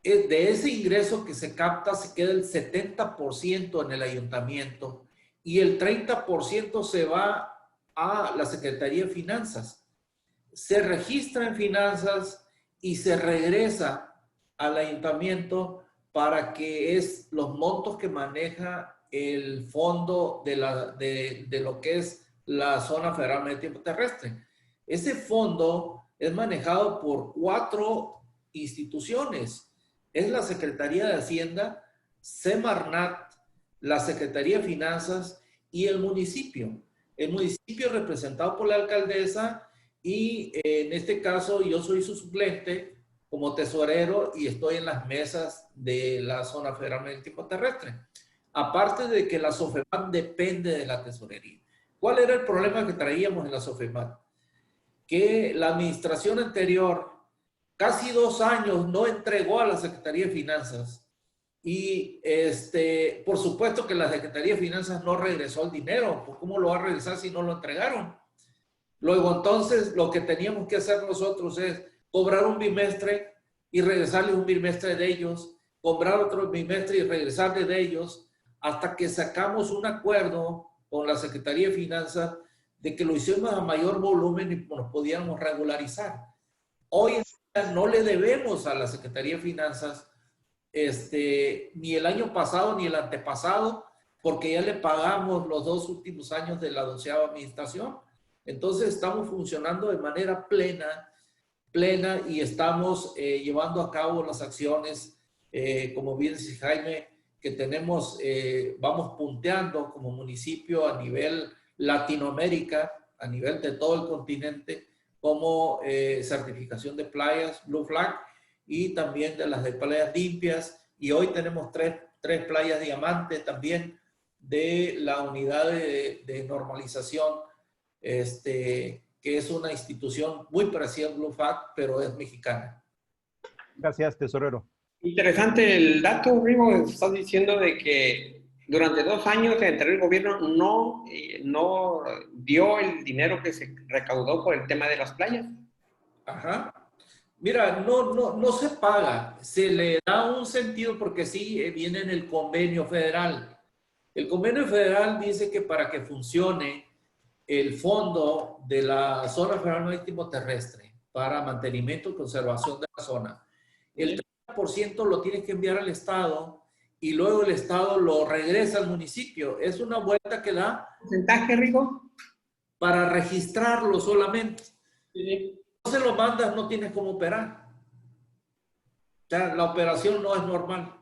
De ese ingreso que se capta se queda el 70% en el ayuntamiento y el 30% se va a la Secretaría de Finanzas. Se registra en finanzas y se regresa al ayuntamiento para que es los montos que maneja el fondo de lo que es la zona federal marítimo terrestre. Ese fondo es manejado por 4 instituciones. Es la Secretaría de Hacienda, Semarnat, la Secretaría de Finanzas y el municipio. El municipio es representado por la alcaldesa y en este caso yo soy su suplente como tesorero y estoy en las mesas de la zona federal marítimo terrestre. Aparte de que la SOFEMAT depende de la tesorería. ¿Cuál era el problema que traíamos en la SOFEMAT? Que la administración anterior, casi 2 años, no entregó a la Secretaría de Finanzas. Y por supuesto que la Secretaría de Finanzas no regresó el dinero. Pues, ¿cómo lo va a regresar si no lo entregaron? Luego, entonces, lo que teníamos que hacer nosotros es cobrar un bimestre y regresarles un bimestre de ellos, cobrar otro bimestre y regresarles de ellos, hasta que sacamos un acuerdo con la Secretaría de Finanzas de que lo hicimos a mayor volumen y nos podíamos regularizar. Hoy en día no le debemos a la Secretaría de Finanzas ni el año pasado ni el antepasado, porque ya le pagamos los 2 últimos años de la 12ª administración. Entonces estamos funcionando de manera plena y estamos llevando a cabo las acciones, como bien dice Jaime, que tenemos, vamos punteando como municipio a nivel Latinoamérica, a nivel de todo el continente, como certificación de playas, Blue Flag, y también de las de playas limpias. Y hoy tenemos tres playas diamante también de la unidad de normalización que es una institución muy parecida a Blue Flag, pero es mexicana.
Gracias, tesorero.
Interesante el dato, Rigo. Estás diciendo de que durante 2 años el anterior gobierno no dio el dinero que se recaudó por el tema de las playas.
Ajá. Mira, no se paga, se le da un sentido porque sí viene en el convenio federal. El convenio federal dice que para que funcione el fondo de la zona federal marítimo terrestre para mantenimiento y conservación de la zona, el 30% lo tienes que enviar al Estado y luego el Estado lo regresa al municipio. Es una vuelta que da.
¿Porcentaje, Rigo?
Para registrarlo solamente.
Sí.
No se lo mandas, no tienes cómo operar. O sea, la operación no es normal.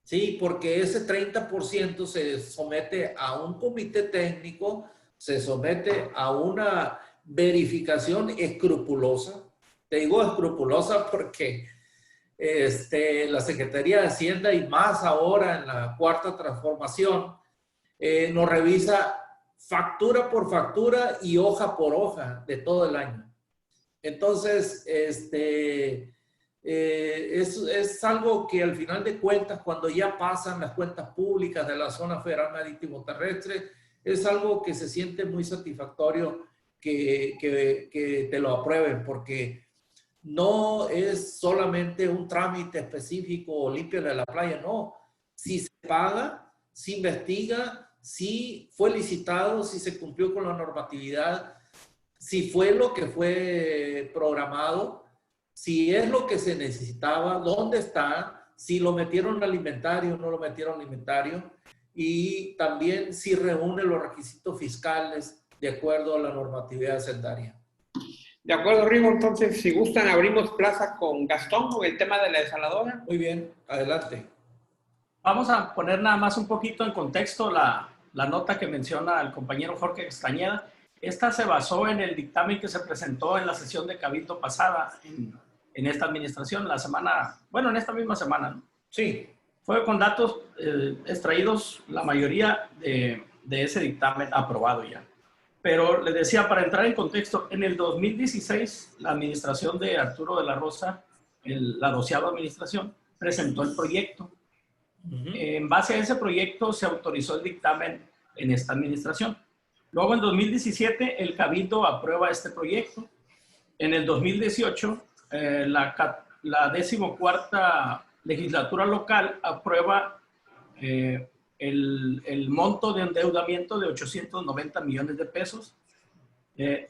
Sí, porque ese 30% se somete a un comité técnico, se somete a una verificación escrupulosa. Te digo escrupulosa porque la Secretaría de Hacienda y más ahora en la cuarta transformación nos revisa factura por factura y hoja por hoja de todo el año. Entonces, es algo que al final de cuentas, cuando ya pasan las cuentas públicas de la zona federal marítimo terrestre, es algo que se siente muy satisfactorio que te lo aprueben, porque no es solamente un trámite específico o límpiale la playa, no. Si se paga, si investiga, si fue licitado, si se cumplió con la normatividad, si fue lo que fue programado, si es lo que se necesitaba, dónde está, si lo metieron al inventario o no lo metieron al inventario, y también si reúne los requisitos fiscales de acuerdo a la normatividad hacendaria.
De acuerdo, Rigo. Entonces, si gustan, abrimos plaza con Gastón con el tema de la desaladora.
Muy bien, adelante.
Vamos a poner nada más un poquito en contexto la nota que menciona el compañero Jorge Castañeda. Esta se basó en el dictamen que se presentó en la sesión de Cabildo pasada en esta administración, en esta misma semana, ¿no?
Sí.
Fue con datos extraídos, la mayoría de ese dictamen aprobado ya. Pero les decía, para entrar en contexto, en el 2016, la administración de Arturo de la Rosa, la 12ª administración, presentó el proyecto. En base a ese proyecto se autorizó el dictamen en esta administración. Luego, en 2017, el Cabildo aprueba este proyecto. En el 2018, la 14ª legislatura local aprueba el monto de endeudamiento de 890 millones de pesos,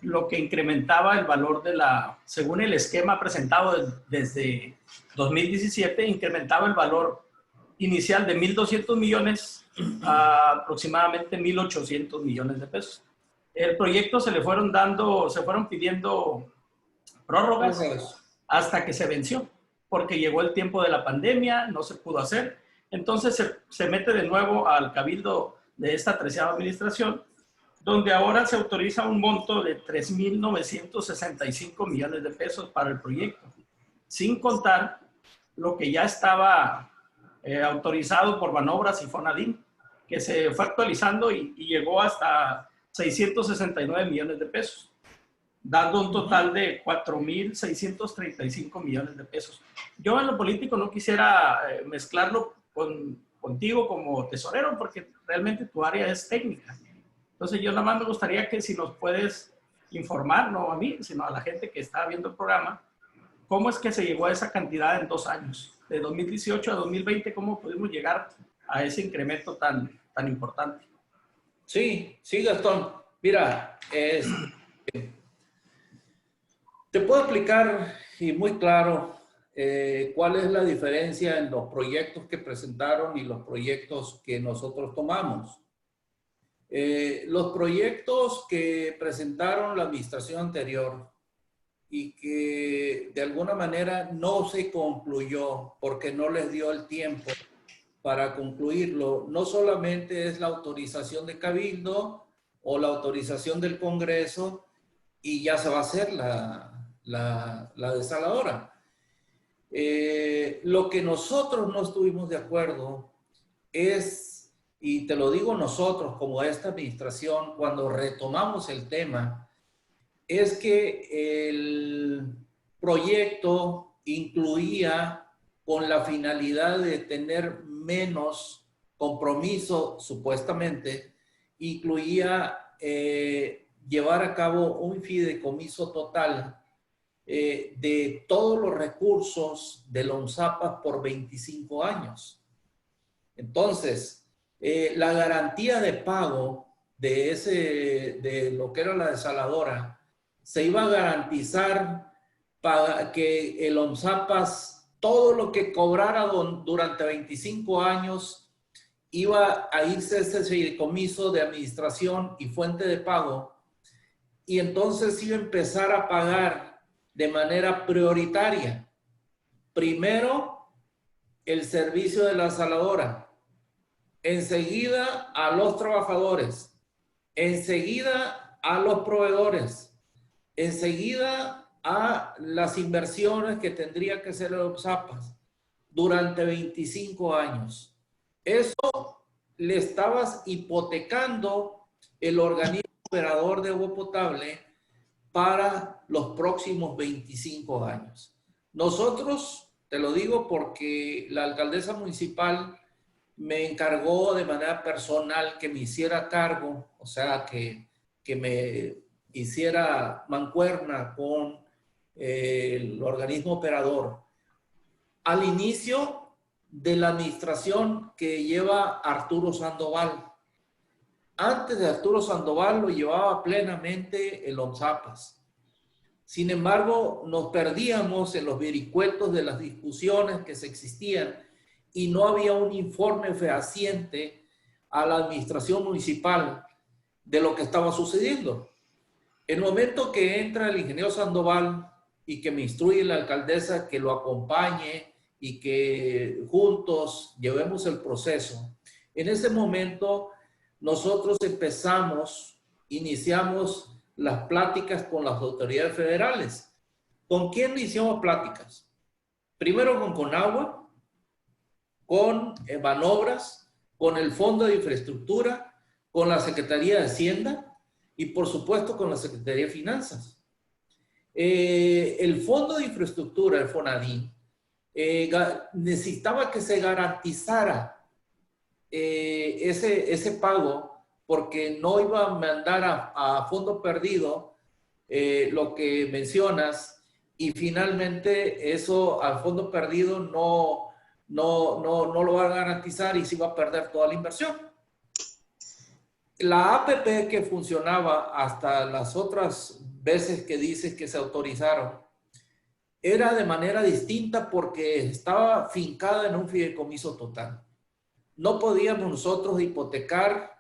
lo que incrementaba el valor según el esquema presentado desde 2017, incrementaba el valor inicial de 1.200 millones a aproximadamente 1.800 millones de pesos. El proyecto se fueron pidiendo prórrogas hasta que se venció, porque llegó el tiempo de la pandemia, no se pudo hacer. Entonces se mete de nuevo al Cabildo de esta 13ª administración, donde ahora se autoriza un monto de 3.965 millones de pesos para el proyecto, sin contar lo que ya estaba autorizado por Banobras y Fonadim, que se fue actualizando y llegó hasta 669 millones de pesos, dando un total de 4.635 millones de pesos. Yo en lo político no quisiera mezclarlo contigo como tesorero, porque realmente tu área es técnica. Entonces yo nada más me gustaría que si nos puedes informar, no a mí, sino a la gente que está viendo el programa, cómo es que se llegó a esa cantidad en 2 años, de 2018 a 2020, cómo pudimos llegar a ese incremento tan importante.
Sí, Gastón. Mira, te puedo explicar y muy claro cuál es la diferencia en los proyectos que presentaron y los proyectos que nosotros tomamos. Los proyectos que presentaron la administración anterior y que de alguna manera no se concluyó porque no les dio el tiempo para concluirlo, no solamente es la autorización de Cabildo o la autorización del Congreso y ya se va a hacer la desaladora. Lo que nosotros no estuvimos de acuerdo es, y te lo digo nosotros como esta administración, cuando retomamos el tema, es que el proyecto incluía, con la finalidad de tener menos compromiso, supuestamente, incluía llevar a cabo un fideicomiso total de todos los recursos de la ONSAPA por 25 años. Entonces, la garantía de pago de lo que era la desaladora se iba a garantizar para que el ONSAPAS, todo lo que cobrara durante 25 años, iba a irse ese fideicomiso de administración y fuente de pago, y entonces iba a empezar a pagar de manera prioritaria. Primero, el servicio de la desaladora, enseguida a los trabajadores, enseguida a los proveedores, enseguida a las inversiones que tendría que hacer el ONSAPAS durante 25 años. Eso le estabas hipotecando el organismo operador de agua potable para los próximos 25 años. Nosotros, te lo digo porque la alcaldesa municipal me encargó de manera personal que me hiciera cargo, o sea, que me hiciera mancuerna con el organismo operador al inicio de la administración que lleva Arturo Sandoval. Antes de Arturo Sandoval lo llevaba plenamente el ONSAPAS. Sin embargo, nos perdíamos en los vericuetos de las discusiones que se existían y no había un informe fehaciente a la administración municipal de lo que estaba sucediendo. El momento que entra el ingeniero Sandoval y que me instruye la alcaldesa que lo acompañe y que juntos llevemos el proceso, en ese momento nosotros iniciamos las pláticas con las autoridades federales. ¿Con quién iniciamos pláticas? Primero con Conagua, con Banobras, con el Fondo de Infraestructura, con la Secretaría de Hacienda y por supuesto con la Secretaría de Finanzas. El Fondo de Infraestructura, el FONADIN, necesitaba que se garantizara ese pago porque no iba a mandar a fondo perdido lo que mencionas y finalmente eso al fondo perdido no lo va a garantizar y se va a perder toda la inversión. La APP que funcionaba hasta las otras veces que dices que se autorizaron era de manera distinta porque estaba fincada en un fideicomiso total. No podíamos nosotros hipotecar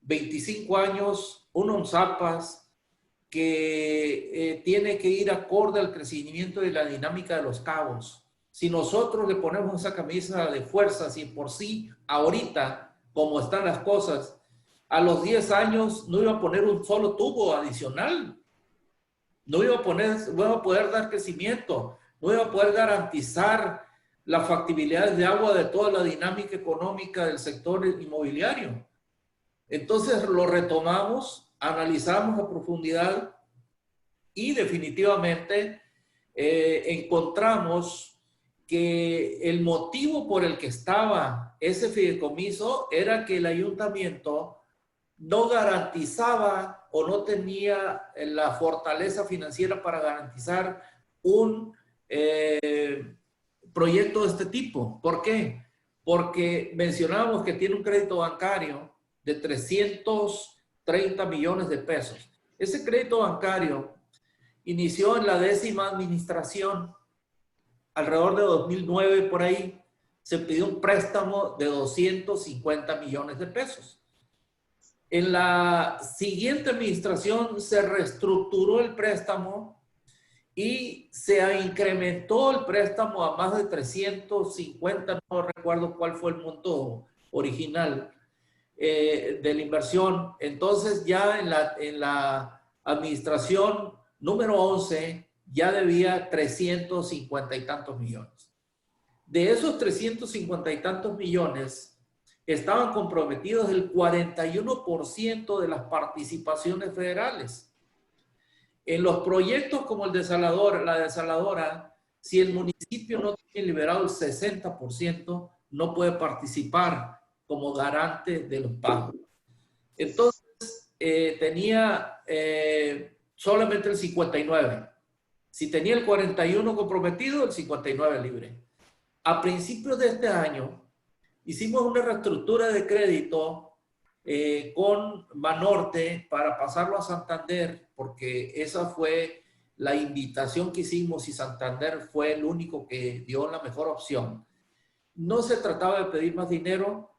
25 años un ONSAPAS que tiene que ir acorde al crecimiento y la dinámica de los cabos. Si nosotros le ponemos esa camisa de fuerza, si por sí ahorita, como están las cosas, a los 10 años no iba a poner un solo tubo adicional, no iba a poder dar crecimiento, no iba a poder garantizar la factibilidad de agua de toda la dinámica económica del sector inmobiliario. Entonces lo retomamos, analizamos a profundidad y definitivamente encontramos que el motivo por el que estaba ese fideicomiso era que el ayuntamiento no garantizaba o no tenía la fortaleza financiera para garantizar un proyecto de este tipo. ¿Por qué? Porque mencionábamos que tiene un crédito bancario de 330 millones de pesos. Ese crédito bancario inició en la 10ª administración, alrededor de 2009 por ahí, se pidió un préstamo de 250 millones de pesos. En la siguiente administración se reestructuró el préstamo y se incrementó el préstamo a más de 350, no recuerdo cuál fue el monto original de la inversión. Entonces ya en la administración número 11 ya debía 350 y tantos millones. De esos 350 y tantos millones, estaban comprometidos el 41% de las participaciones federales. En los proyectos como el desalador, la desaladora, si el municipio no tiene liberado el 60%, no puede participar como garante de los pagos. Entonces, tenía solamente el 59%. Si tenía el 41% comprometido, el 59% libre. A principios de este año, hicimos una reestructura de crédito con Banorte para pasarlo a Santander, porque esa fue la invitación que hicimos y Santander fue el único que dio la mejor opción. No se trataba de pedir más dinero,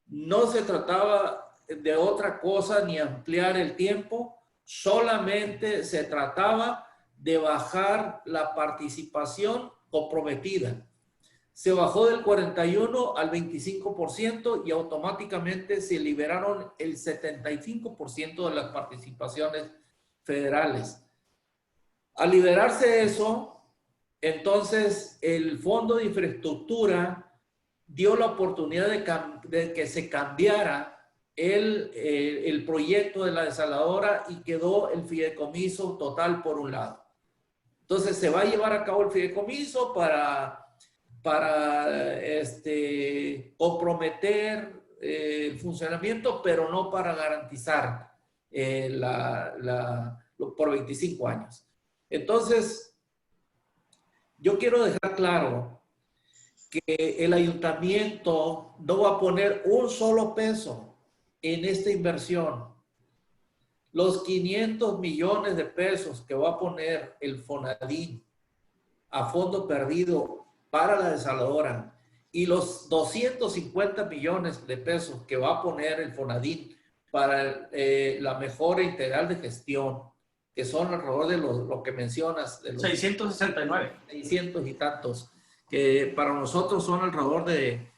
no se trataba de otra cosa ni ampliar el tiempo, solamente se trataba de bajar la participación comprometida. Se bajó del 41 al 25% y automáticamente se liberaron el 75% de las participaciones federales. Al liberarse eso, entonces el Fondo de Infraestructura dio la oportunidad de que se cambiara el proyecto de la desaladora y quedó el fideicomiso total por un lado. Entonces se va a llevar a cabo el fideicomiso para comprometer el funcionamiento, pero no para garantizar por 25 años. Entonces, yo quiero dejar claro que el ayuntamiento no va a poner un solo peso en esta inversión. Los 500 millones de pesos que va a poner el Fonadín a fondo perdido para la desaladora y los 250 millones de pesos que va a poner el Fonadín para la mejora integral de gestión, que son alrededor de lo que mencionas, de los
669.
600 y tantos, que para nosotros son alrededor de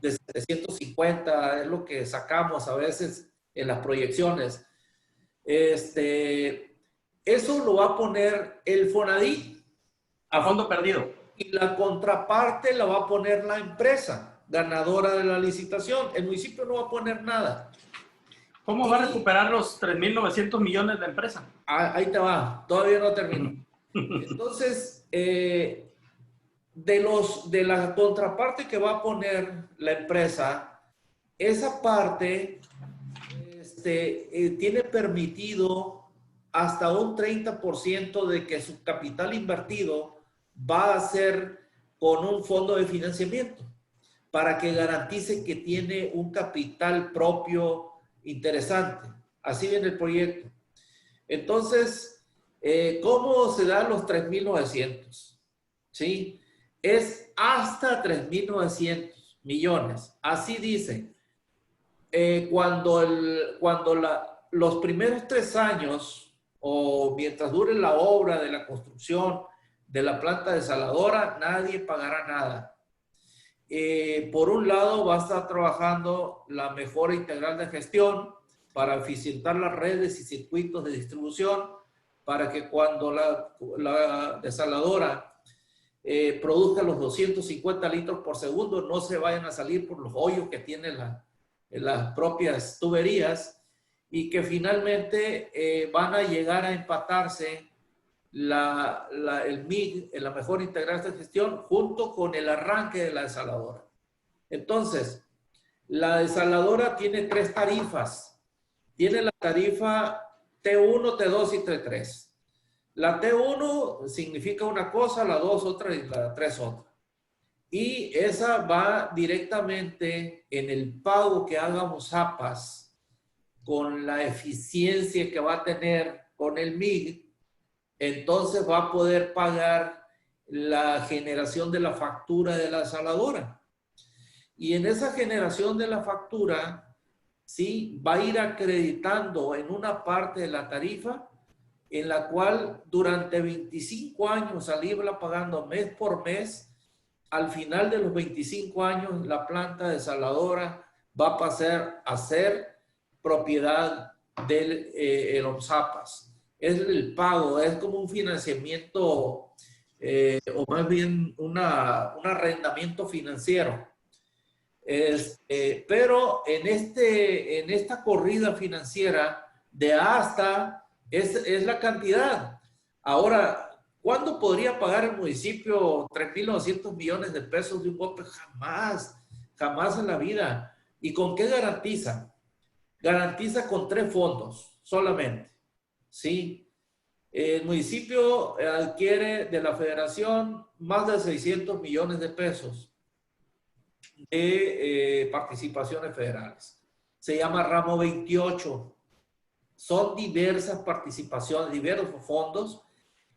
750, es lo que sacamos a veces en las proyecciones. Eso lo va a poner el Fonadín
A fondo perdido.
y la contraparte la va a poner la empresa ganadora de la licitación. El municipio no va a poner nada.
¿Cómo va a recuperar los 3.900 millones de empresa?
Ahí te va, todavía no termino. Entonces, de la contraparte que va a poner la empresa, esa parte tiene permitido hasta un 30% de que su capital invertido va a ser con un fondo de financiamiento para que garantice que tiene un capital propio interesante. Así viene el proyecto. Entonces, ¿cómo se dan los 3.900? ¿Sí? Es hasta 3.900 millones. Así dice. Cuando los primeros 3 años o mientras dure la obra de la construcción de la planta desaladora, nadie pagará nada. Por un lado, va a estar trabajando la mejora integral de gestión para eficientar las redes y circuitos de distribución para que cuando la desaladora produzca los 250 litros por segundo, no se vayan a salir por los hoyos que tienen las propias tuberías y que finalmente van a llegar a empatarse el MIG, la mejora integral de gestión, junto con el arranque de la desaladora. Entonces, la desaladora tiene 3 tarifas. Tiene la tarifa T1, T2 y T3. La T1 significa una cosa, la 2 otra y la 3 otra. Y esa va directamente en el pago que hagamos APAS con la eficiencia que va a tener con el MIG. Entonces va a poder pagar la generación de la factura de la desaladora. Y en esa generación de la factura, sí, va a ir acreditando en una parte de la tarifa en la cual durante 25 años al irla pagando mes por mes, al final de los 25 años la planta desaladora va a pasar a ser propiedad del OMSAPAS. Es el pago, es como un financiamiento o más bien un arrendamiento financiero. Pero en esta corrida financiera de hasta es la cantidad. Ahora, ¿cuándo podría pagar el municipio 3.900 millones de pesos de un golpe? Jamás, jamás en la vida. ¿Y con qué garantiza? Garantiza con 3 fondos solamente, ¿sí? El municipio adquiere de la federación más de 600 millones de pesos de participaciones federales. Se llama ramo 28. Son diversas participaciones, diversos fondos,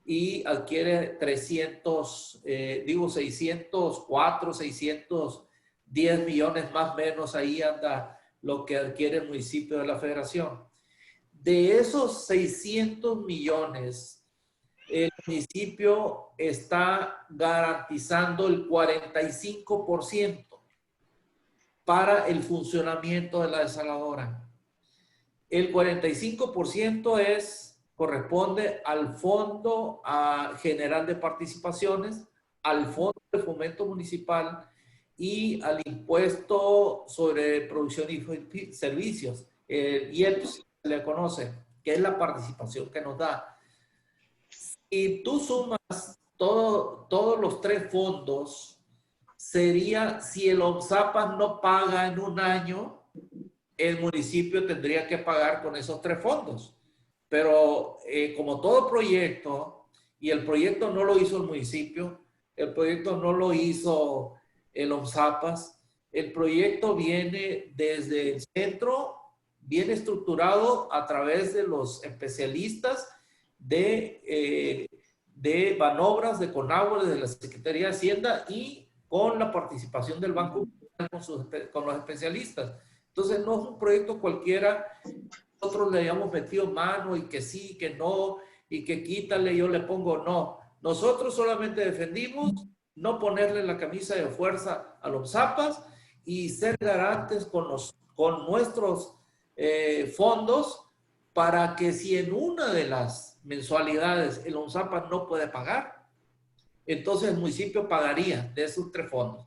y adquiere 604, 610 millones más o menos, ahí anda lo que adquiere el municipio de la federación. De esos 600 millones, el municipio está garantizando el 45% para el funcionamiento de la desaladora. El 45% corresponde al Fondo General de Participaciones, al Fondo de Fomento Municipal y al Impuesto sobre Producción y Servicios, el IEPS se le conoce, que es la participación que nos da. Y tú sumas todos los 3 fondos, sería, si el OMSAPAS no paga en un año, el municipio tendría que pagar con esos 3 fondos. Pero como todo proyecto, y el proyecto no lo hizo el municipio, el proyecto no lo hizo el OMSAPAS, el proyecto viene desde el centro, viene estructurado a través de los especialistas de Banobras, de Conagua, de la Secretaría de Hacienda y con la participación del Banco con los especialistas. Entonces no es un proyecto cualquiera. Nosotros le hayamos metido mano y que sí, que no, y que quítale, yo le pongo no. Nosotros solamente defendimos no ponerle la camisa de fuerza a los zapas y ser garantes con nuestros fondos para que si en una de las mensualidades el ONSAPAS no puede pagar, entonces el municipio pagaría de esos 3 fondos.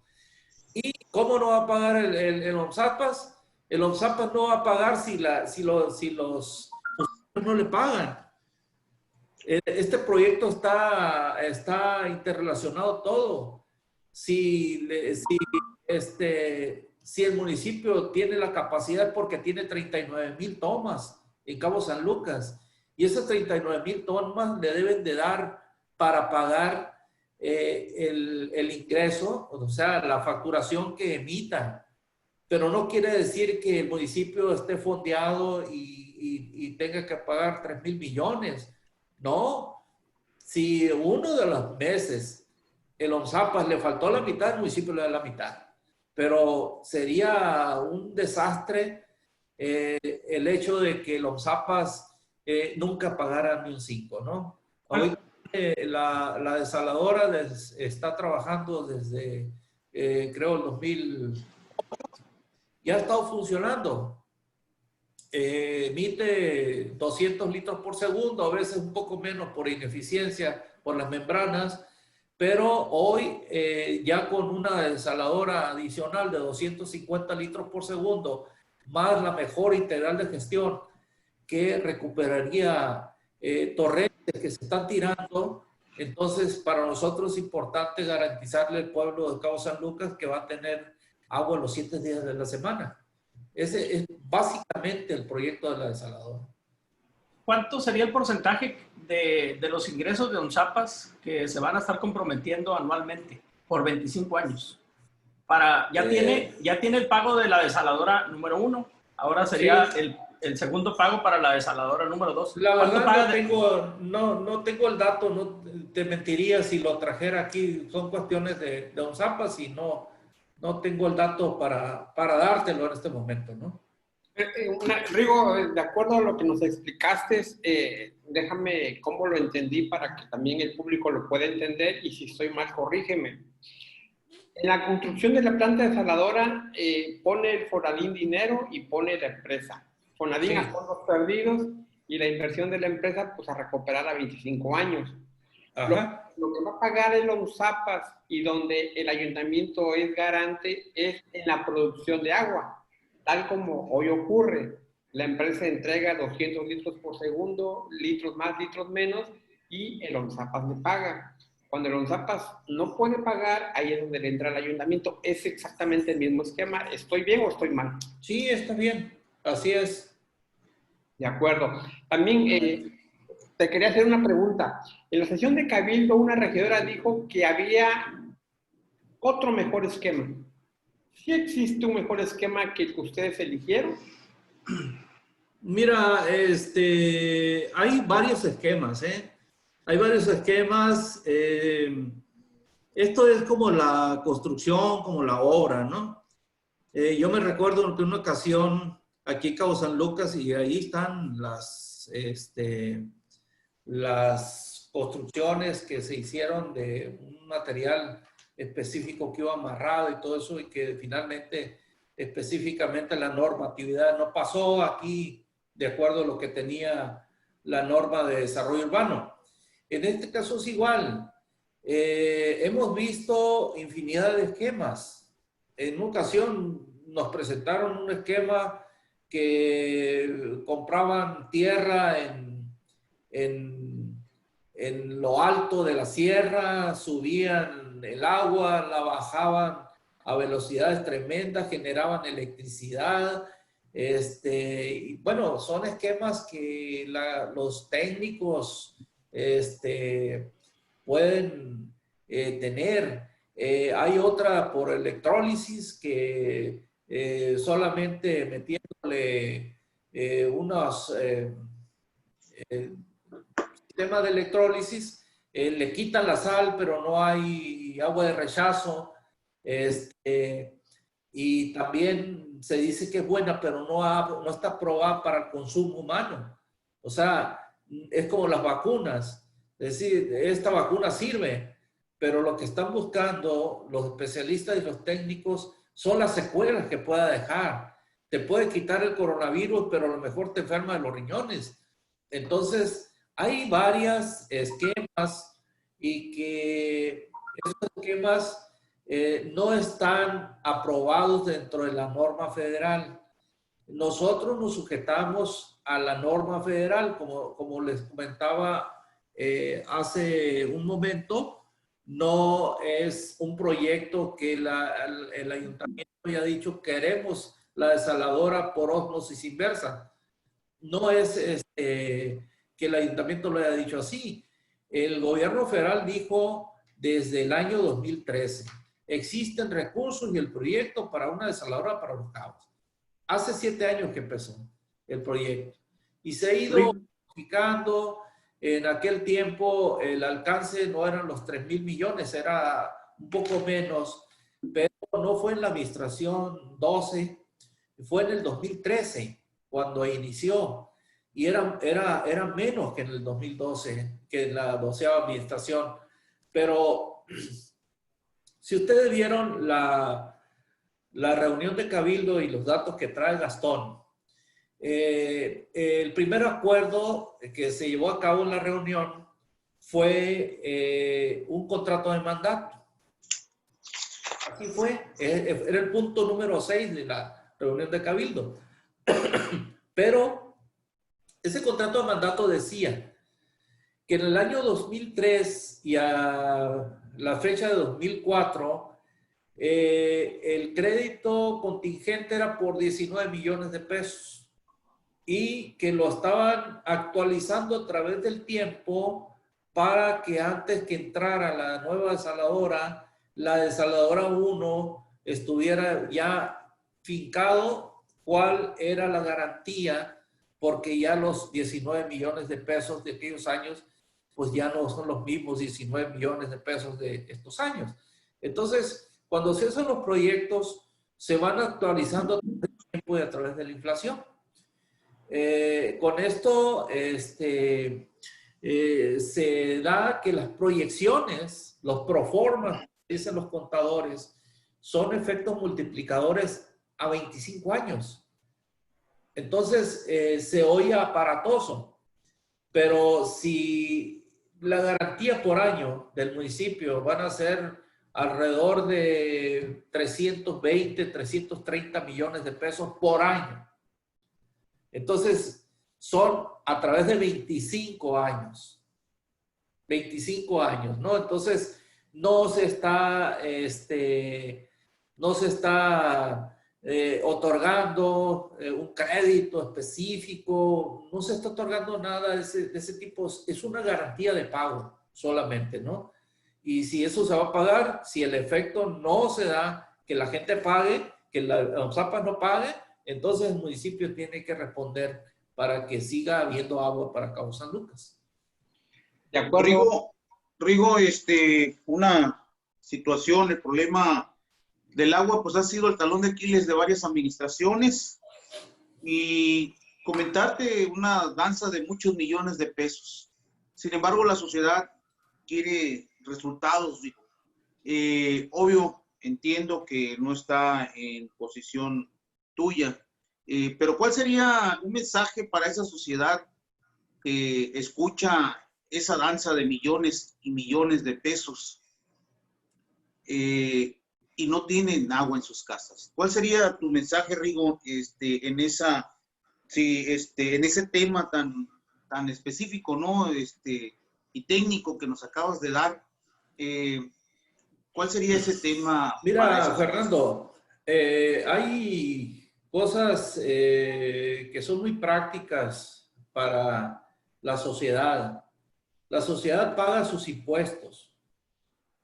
¿Y cómo no va a pagar el ONSAPAS? El ONSAPAS no va a pagar si los no le pagan. Este proyecto está interrelacionado todo. Si el municipio tiene la capacidad porque tiene 39,000 tomas en Cabo San Lucas y esas 39,000 tomas le deben de dar para pagar el ingreso, o sea, la facturación que emita. Pero no quiere decir que el municipio esté fondeado y tenga que pagar 3,000 millones. No. Si uno de los meses el ONSAPAS le faltó la mitad, el municipio le da la mitad. Pero sería un desastre el hecho de que el ONSAPAS nunca pagara ni un 5, ¿no? Hoy la desaladora está trabajando desde, creo, el 2000. Ya ha estado funcionando. Emite 200 litros por segundo, a veces un poco menos por ineficiencia, por las membranas, pero hoy ya con una desaladora adicional de 250 litros por segundo, más la mejora integral de gestión que recuperaría torrentes que se están tirando, entonces para nosotros es importante garantizarle al pueblo de Cabo San Lucas que va a tener agua los 7 días de la semana. Ese es básicamente el proyecto de la desaladora.
¿Cuánto sería el porcentaje de los ingresos de ONSAPAS que se van a estar comprometiendo anualmente por 25 años? Ya tiene el pago de la desaladora número 1, ahora sería sí, el segundo pago para la desaladora número 2.
La verdad no tengo el dato, no te mentiría si lo trajera aquí, son cuestiones de ONSAPAS y no tengo el dato para dártelo en este momento, ¿no?
Rigo, de acuerdo a lo que nos explicaste, déjame cómo lo entendí para que también el público lo pueda entender y si estoy mal, corrígeme. En la construcción de la planta desaladora pone el Fonadín dinero y pone la empresa. Fonadín a fondos perdidos y la inversión de la empresa pues a recuperar a 25 años. Lo que va a pagar el ONSAPAS y donde el ayuntamiento es garante es en la producción de agua. Tal como hoy ocurre, la empresa entrega 200 litros por segundo, litros más, litros menos, y el ONSAPAS le paga. Cuando el ONSAPAS no puede pagar, ahí es donde le entra el ayuntamiento. Es exactamente el mismo esquema. ¿Estoy bien o estoy mal?
Sí, está bien. Así es.
De acuerdo. También te quería hacer una pregunta. En la sesión de Cabildo, una regidora dijo que había otro mejor esquema. ¿Sí existe un mejor esquema que el que ustedes eligieron?
Mira, hay varios esquemas, ¿eh? Hay varios esquemas. Esto es como la construcción, como la obra, ¿no? Yo me recuerdo que en una ocasión aquí en Cabo San Lucas, y ahí están las construcciones que se hicieron de un material específico que iba amarrado y todo eso, y que finalmente específicamente la normatividad no pasó aquí de acuerdo a lo que tenía la norma de desarrollo urbano. En este caso es igual. Hemos visto infinidad de esquemas. En una ocasión nos presentaron un esquema que compraban tierra en lo alto de la sierra, subían el agua, la bajaban a velocidades tremendas, generaban electricidad. Y bueno, son esquemas que los técnicos pueden tener. Hay otra por electrólisis que solamente metiéndole unos sistemas de electrólisis, le quitan la sal, pero no hay agua de rechazo. Y también se dice que es buena, pero no está aprobada para el consumo humano. O sea, es como las vacunas. Es decir, esta vacuna sirve, pero lo que están buscando los especialistas y los técnicos son las secuelas que pueda dejar. Te puede quitar el coronavirus, pero a lo mejor te enferma de los riñones. Entonces, hay varios esquemas y que esos esquemas no están aprobados dentro de la norma federal. Nosotros nos sujetamos a la norma federal, como les comentaba hace un momento. No es un proyecto que el ayuntamiento haya dicho queremos la desaladora por ósmosis inversa. No es que el ayuntamiento lo haya dicho así. El gobierno federal dijo desde el año 2013, existen recursos y el proyecto para una desaladora para Los Cabos. Hace 7 años que empezó el proyecto y se ha ido modificando. En aquel tiempo el alcance no eran los 3,000 millones, era un poco menos, pero no fue en la administración 12, fue en el 2013 cuando inició y era menos que en el 2012, que en la 12ª administración. Pero si ustedes vieron la reunión de Cabildo y los datos que trae Gastón, el primer acuerdo que se llevó a cabo en la reunión fue un contrato de mandato. Así fue, era el punto número 6 de la reunión de Cabildo. Pero ese contrato de mandato decía que en el año 2003 y a la fecha de 2004, el crédito contingente era por 19 millones de pesos y que lo estaban actualizando a través del tiempo para que antes que entrara la nueva desaladora, la desaladora 1 estuviera ya fincado cuál era la garantía, porque ya los 19 millones de pesos de aquellos años pues ya no son los mismos 19 millones de pesos de estos años. Entonces, cuando se hacen los proyectos, se van actualizando a través del tiempo y a través de la inflación. Con esto se da que las proyecciones, los proformas, dicen los contadores, son efectos multiplicadores a 25 años. Entonces, se oye aparatoso, pero si la garantía por año del municipio van a ser alrededor de 320, 330 millones de pesos por año. Entonces, son a través de 25 años. 25 años, ¿no? Entonces, no se está, otorgando un crédito específico, no se está otorgando nada de ese tipo, es una garantía de pago solamente, ¿no? Y si eso se va a pagar, si el efecto no se da, que la gente pague, que la OXAPA no pague, entonces el municipio tiene que responder para que siga habiendo agua para Cabo San Lucas.
De acuerdo.
Rigo, una situación, el problema del agua, pues ha sido el talón de Aquiles de varias administraciones, y comentarte una danza de muchos millones de pesos. Sin embargo, la sociedad quiere resultados, Rigo. Obvio, entiendo que no está en posición tuya, pero ¿cuál sería un mensaje para esa sociedad que escucha esa danza de millones y millones de pesos y no tienen agua en sus casas? ¿Cuál sería tu mensaje, Rigo, en ese tema tan específico, ¿no? Y técnico que nos acabas de dar? ¿Cuál sería ese tema?
Mira, Fernando, hay cosas que son muy prácticas para la sociedad. La sociedad paga sus impuestos.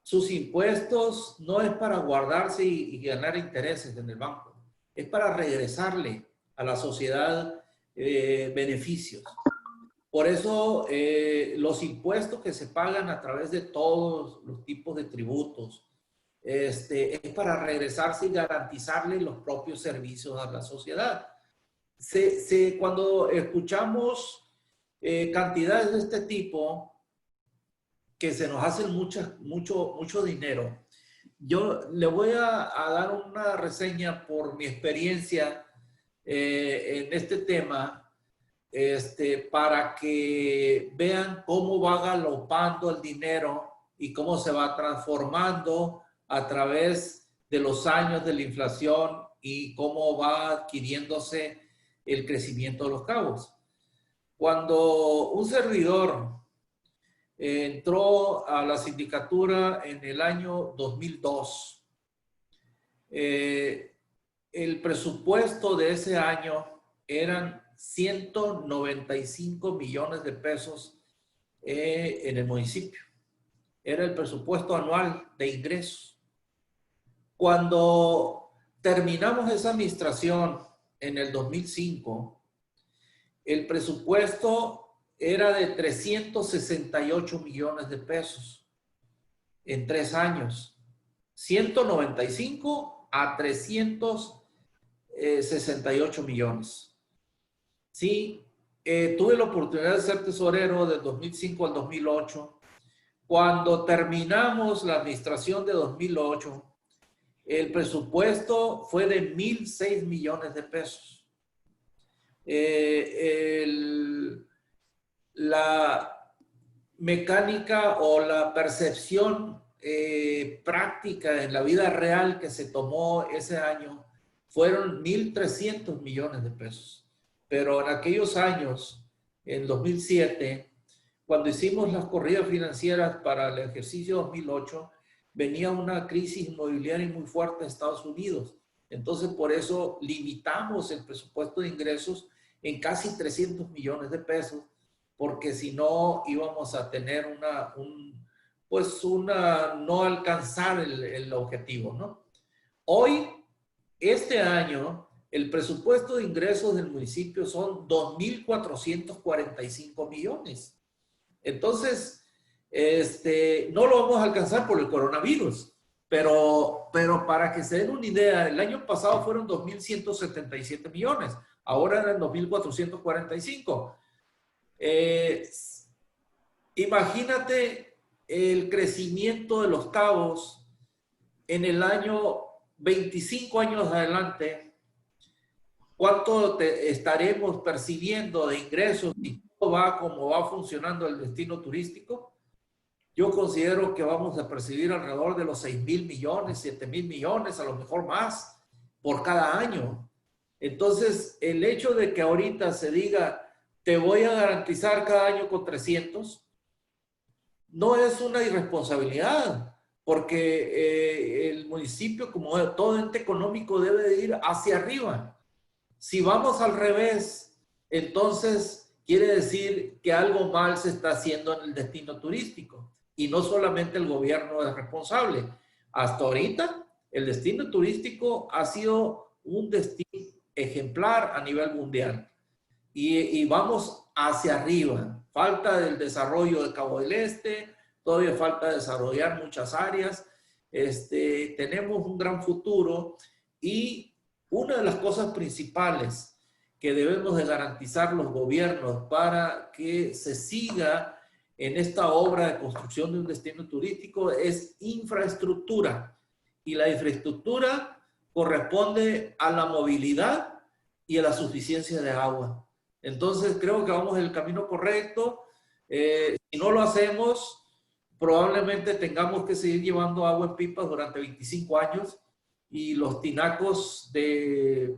Sus impuestos no es para guardarse y ganar intereses en el banco. Es para regresarle a la sociedad beneficios. Por eso los impuestos que se pagan a través de todos los tipos de tributos es para regresarse y garantizarle los propios servicios a la sociedad. Cuando escuchamos cantidades de este tipo, que se nos hacen mucho dinero, yo le voy a dar una reseña por mi experiencia en este tema, para que vean cómo va galopando el dinero y cómo se va transformando a través de los años de la inflación y cómo va adquiriéndose el crecimiento de los cabos. Cuando un servidor entró a la sindicatura en el año 2002, el presupuesto de ese año eran 195 millones de pesos en el municipio. Era el presupuesto anual de ingresos. Cuando terminamos esa administración en el 2005, el presupuesto era de 368 millones de pesos en 3 años. 195 a 368 millones. Sí, tuve la oportunidad de ser tesorero del 2005 al 2008. Cuando terminamos la administración de 2008, el presupuesto fue de 1,006 millones de pesos. La mecánica o la percepción práctica en la vida real que se tomó ese año fueron 1,300 millones de pesos. Pero en aquellos años, en 2007, cuando hicimos las corridas financieras para el ejercicio 2008, venía una crisis inmobiliaria muy fuerte en Estados Unidos. Entonces, por eso limitamos el presupuesto de ingresos en casi 300 millones de pesos, porque si no íbamos a tener no alcanzar el objetivo, ¿no? Hoy, este año, el presupuesto de ingresos del municipio son 2,445 millones. Entonces, no lo vamos a alcanzar por el coronavirus, pero para que se den una idea, el año pasado fueron 2,177 millones, ahora eran 2,445. Imagínate el crecimiento de los cabos en el año 25 años adelante. ¿Cuánto estaremos percibiendo de ingresos y cómo va funcionando el destino turístico? Yo considero que vamos a percibir alrededor de los 6,000 millones, 7,000 millones, a lo mejor más, por cada año. Entonces, el hecho de que ahorita se diga, te voy a garantizar cada año con 300, no es una irresponsabilidad, porque el municipio, como todo ente económico, debe de ir hacia arriba. Si vamos al revés, entonces quiere decir que algo mal se está haciendo en el destino turístico. Y no solamente el gobierno es responsable. Hasta ahorita, el destino turístico ha sido un destino ejemplar a nivel mundial. Y vamos hacia arriba. Falta el desarrollo de Cabo del Este, todavía falta desarrollar muchas áreas. Tenemos un gran futuro y una de las cosas principales que debemos de garantizar los gobiernos para que se siga en esta obra de construcción de un destino turístico es infraestructura. Y la infraestructura corresponde a la movilidad y a la suficiencia de agua. Entonces creo que vamos en el camino correcto. Si no lo hacemos, probablemente tengamos que seguir llevando agua en pipas durante 25 años y los tinacos de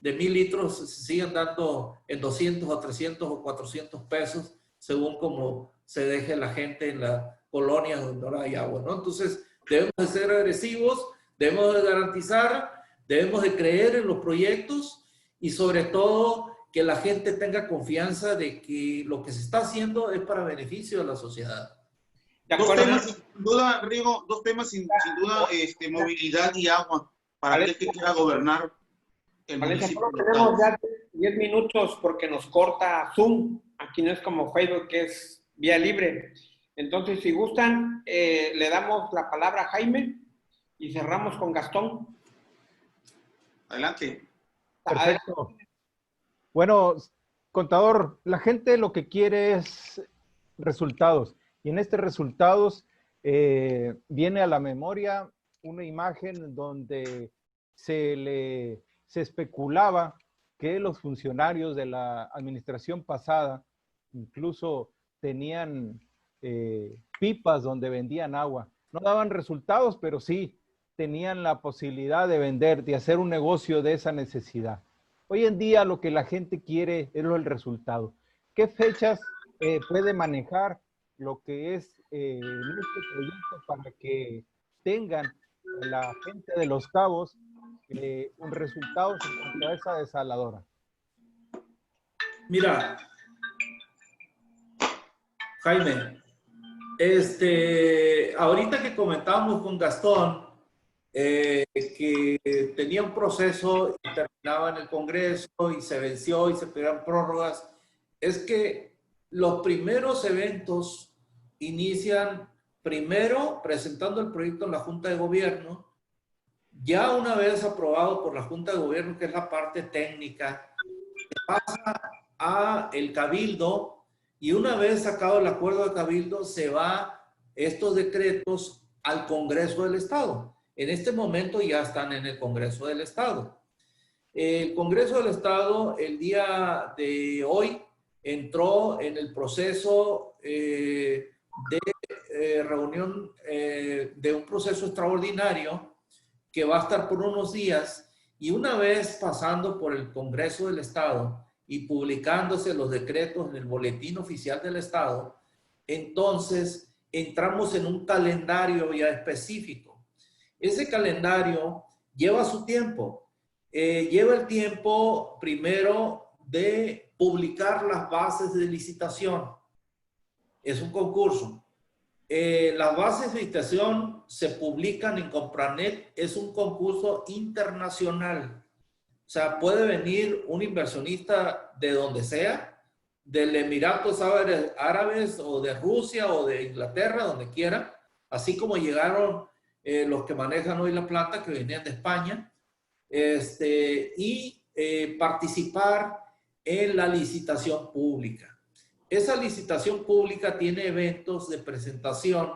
1,000 litros se siguen dando en 200 o 300 o 400 pesos según como se deje la gente en las colonias donde no hay agua, ¿no? Entonces debemos de ser agresivos, debemos de garantizar, debemos de creer en los proyectos y sobre todo que la gente tenga confianza de que lo que se está haciendo es para beneficio de la sociedad.
Dos temas sin duda, Rigo, dos temas sin duda, movilidad y agua, para aquel que quiera gobernar el municipio.
Tenemos ya 10 minutos porque nos corta Zoom, aquí no es como Facebook que es vía libre. Entonces, si gustan, le damos la palabra a Jaime y cerramos con Gastón.
Adelante.
Perfecto. Bueno, contador, la gente lo que quiere es resultados. Y en estos resultados viene a la memoria una imagen donde se especulaba que los funcionarios de la administración pasada incluso tenían pipas donde vendían agua. No daban resultados, pero sí tenían la posibilidad de vender, de hacer un negocio de esa necesidad. Hoy en día lo que la gente quiere es el resultado. ¿Qué fechas puede manejar lo que es este proyecto para que tengan la gente de Los Cabos un resultado en cuanto a esa desaladora?
Mira, Jaime, ahorita que comentábamos con Gastón, que tenía un proceso y terminaba en el Congreso y se venció y se pedían prórrogas, es que los primeros eventos inician primero presentando el proyecto en la Junta de Gobierno, ya una vez aprobado por la Junta de Gobierno, que es la parte técnica, pasa a el Cabildo y una vez sacado el acuerdo de Cabildo se va estos decretos al Congreso del Estado. En este momento ya están en el Congreso del Estado. El Congreso del Estado el día de hoy entró en el proceso de reunión de un proceso extraordinario que va a estar por unos días y una vez pasando por el Congreso del Estado y publicándose los decretos en el Boletín Oficial del Estado, entonces entramos en un calendario ya específico. Ese calendario lleva su tiempo. Lleva el tiempo primero de publicar las bases de licitación. Es un concurso. Las bases de licitación se publican en Compranet. Es un concurso internacional. O sea, puede venir un inversionista de donde sea, del Emiratos Árabes o de Rusia o de Inglaterra, donde quiera, así como llegaron los que manejan hoy la planta, que venían de España, y participar en la licitación pública. Esa licitación pública tiene eventos de presentación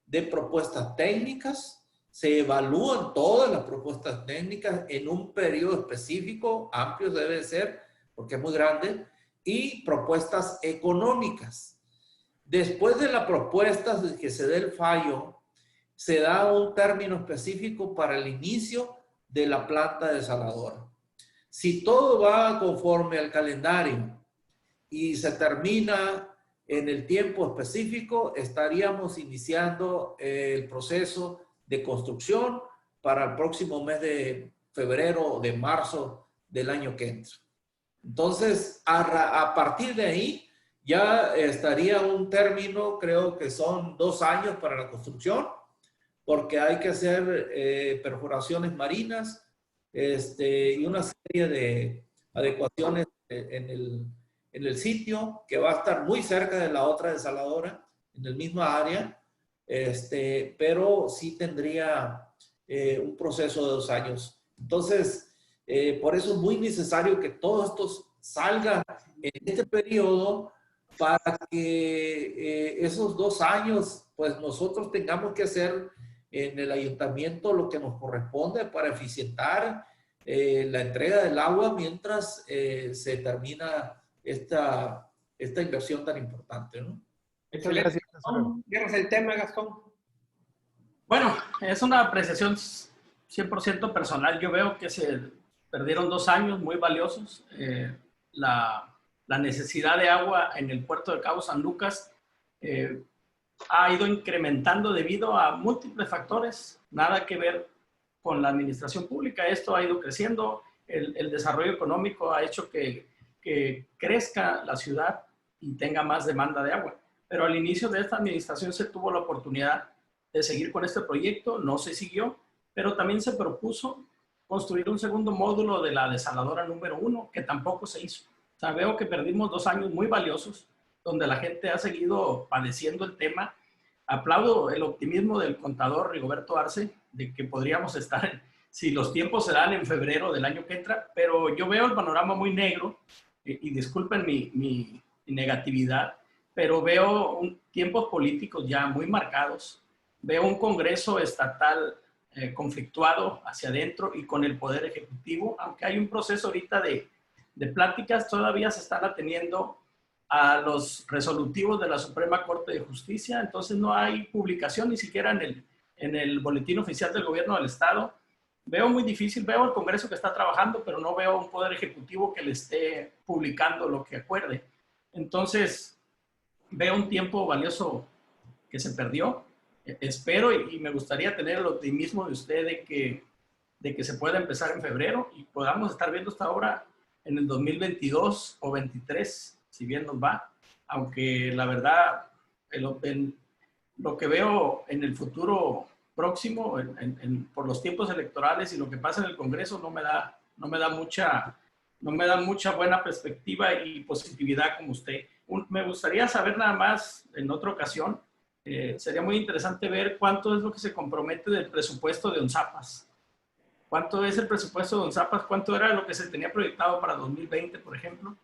de propuestas técnicas, se evalúan todas las propuestas técnicas en un periodo específico, amplio debe ser, porque es muy grande, y propuestas económicas. Después de la propuesta de que se dé el fallo, se da un término específico para el inicio de la planta desaladora. Si todo va conforme al calendario y se termina en el tiempo específico estaríamos iniciando el proceso de construcción para el próximo mes de febrero o de marzo del año que entra. Entonces, a partir de ahí, ya estaría un término, creo que son 2 años para la construcción, porque hay que hacer perforaciones marinas y una serie de adecuaciones en el sitio, que va a estar muy cerca de la otra desaladora, en el mismo área, pero sí tendría un proceso de 2 años. Entonces, por eso es muy necesario que todo esto salga en este periodo para que esos 2 años, pues nosotros tengamos que hacer en el ayuntamiento lo que nos corresponde para eficientar la entrega del agua mientras se termina esta inversión tan importante, ¿no?
Excelente. Cierras el tema, Gastón.
Bueno, es una apreciación 100% personal. Yo veo que se perdieron 2 años muy valiosos. La necesidad de agua en el puerto de Cabo San Lucas ha ido incrementando debido a múltiples factores, nada que ver con la administración pública. Esto ha ido creciendo, el desarrollo económico ha hecho que crezca la ciudad y tenga más demanda de agua. Pero al inicio de esta administración se tuvo la oportunidad de seguir con este proyecto, no se siguió, pero también se propuso construir un segundo módulo de la desaladora número 1, que tampoco se hizo. O sea, veo que perdimos 2 años muy valiosos, donde la gente ha seguido padeciendo el tema. Aplaudo el optimismo del contador Rigoberto Arce, de que podríamos estar, si los tiempos se dan en febrero del año que entra, pero yo veo el panorama muy negro, y disculpen mi negatividad, pero veo tiempos políticos ya muy marcados, veo un Congreso estatal conflictuado hacia adentro y con el Poder Ejecutivo, aunque hay un proceso ahorita de pláticas, todavía se están atendiendo a los resolutivos de la Suprema Corte de Justicia, entonces no hay publicación ni siquiera en el Boletín Oficial del Gobierno del Estado. Veo muy difícil, veo el Congreso que está trabajando, pero no veo un Poder Ejecutivo que le esté publicando lo que acuerde. Entonces, veo un tiempo valioso que se perdió. Espero y me gustaría tener el optimismo de usted de que se pueda empezar en febrero y podamos estar viendo esta obra en el 2022 o 23, si bien nos va. Aunque la verdad, lo que veo en el futuro próximo, por los tiempos electorales y lo que pasa en el Congreso, no me da mucha buena perspectiva y positividad como usted. Me gustaría saber nada más en otra ocasión. Sería muy interesante ver cuánto es lo que se compromete del presupuesto de ONZAPAS. ¿Cuánto es el presupuesto de ONZAPAS? ¿Cuánto era lo que se tenía proyectado para 2020, por ejemplo?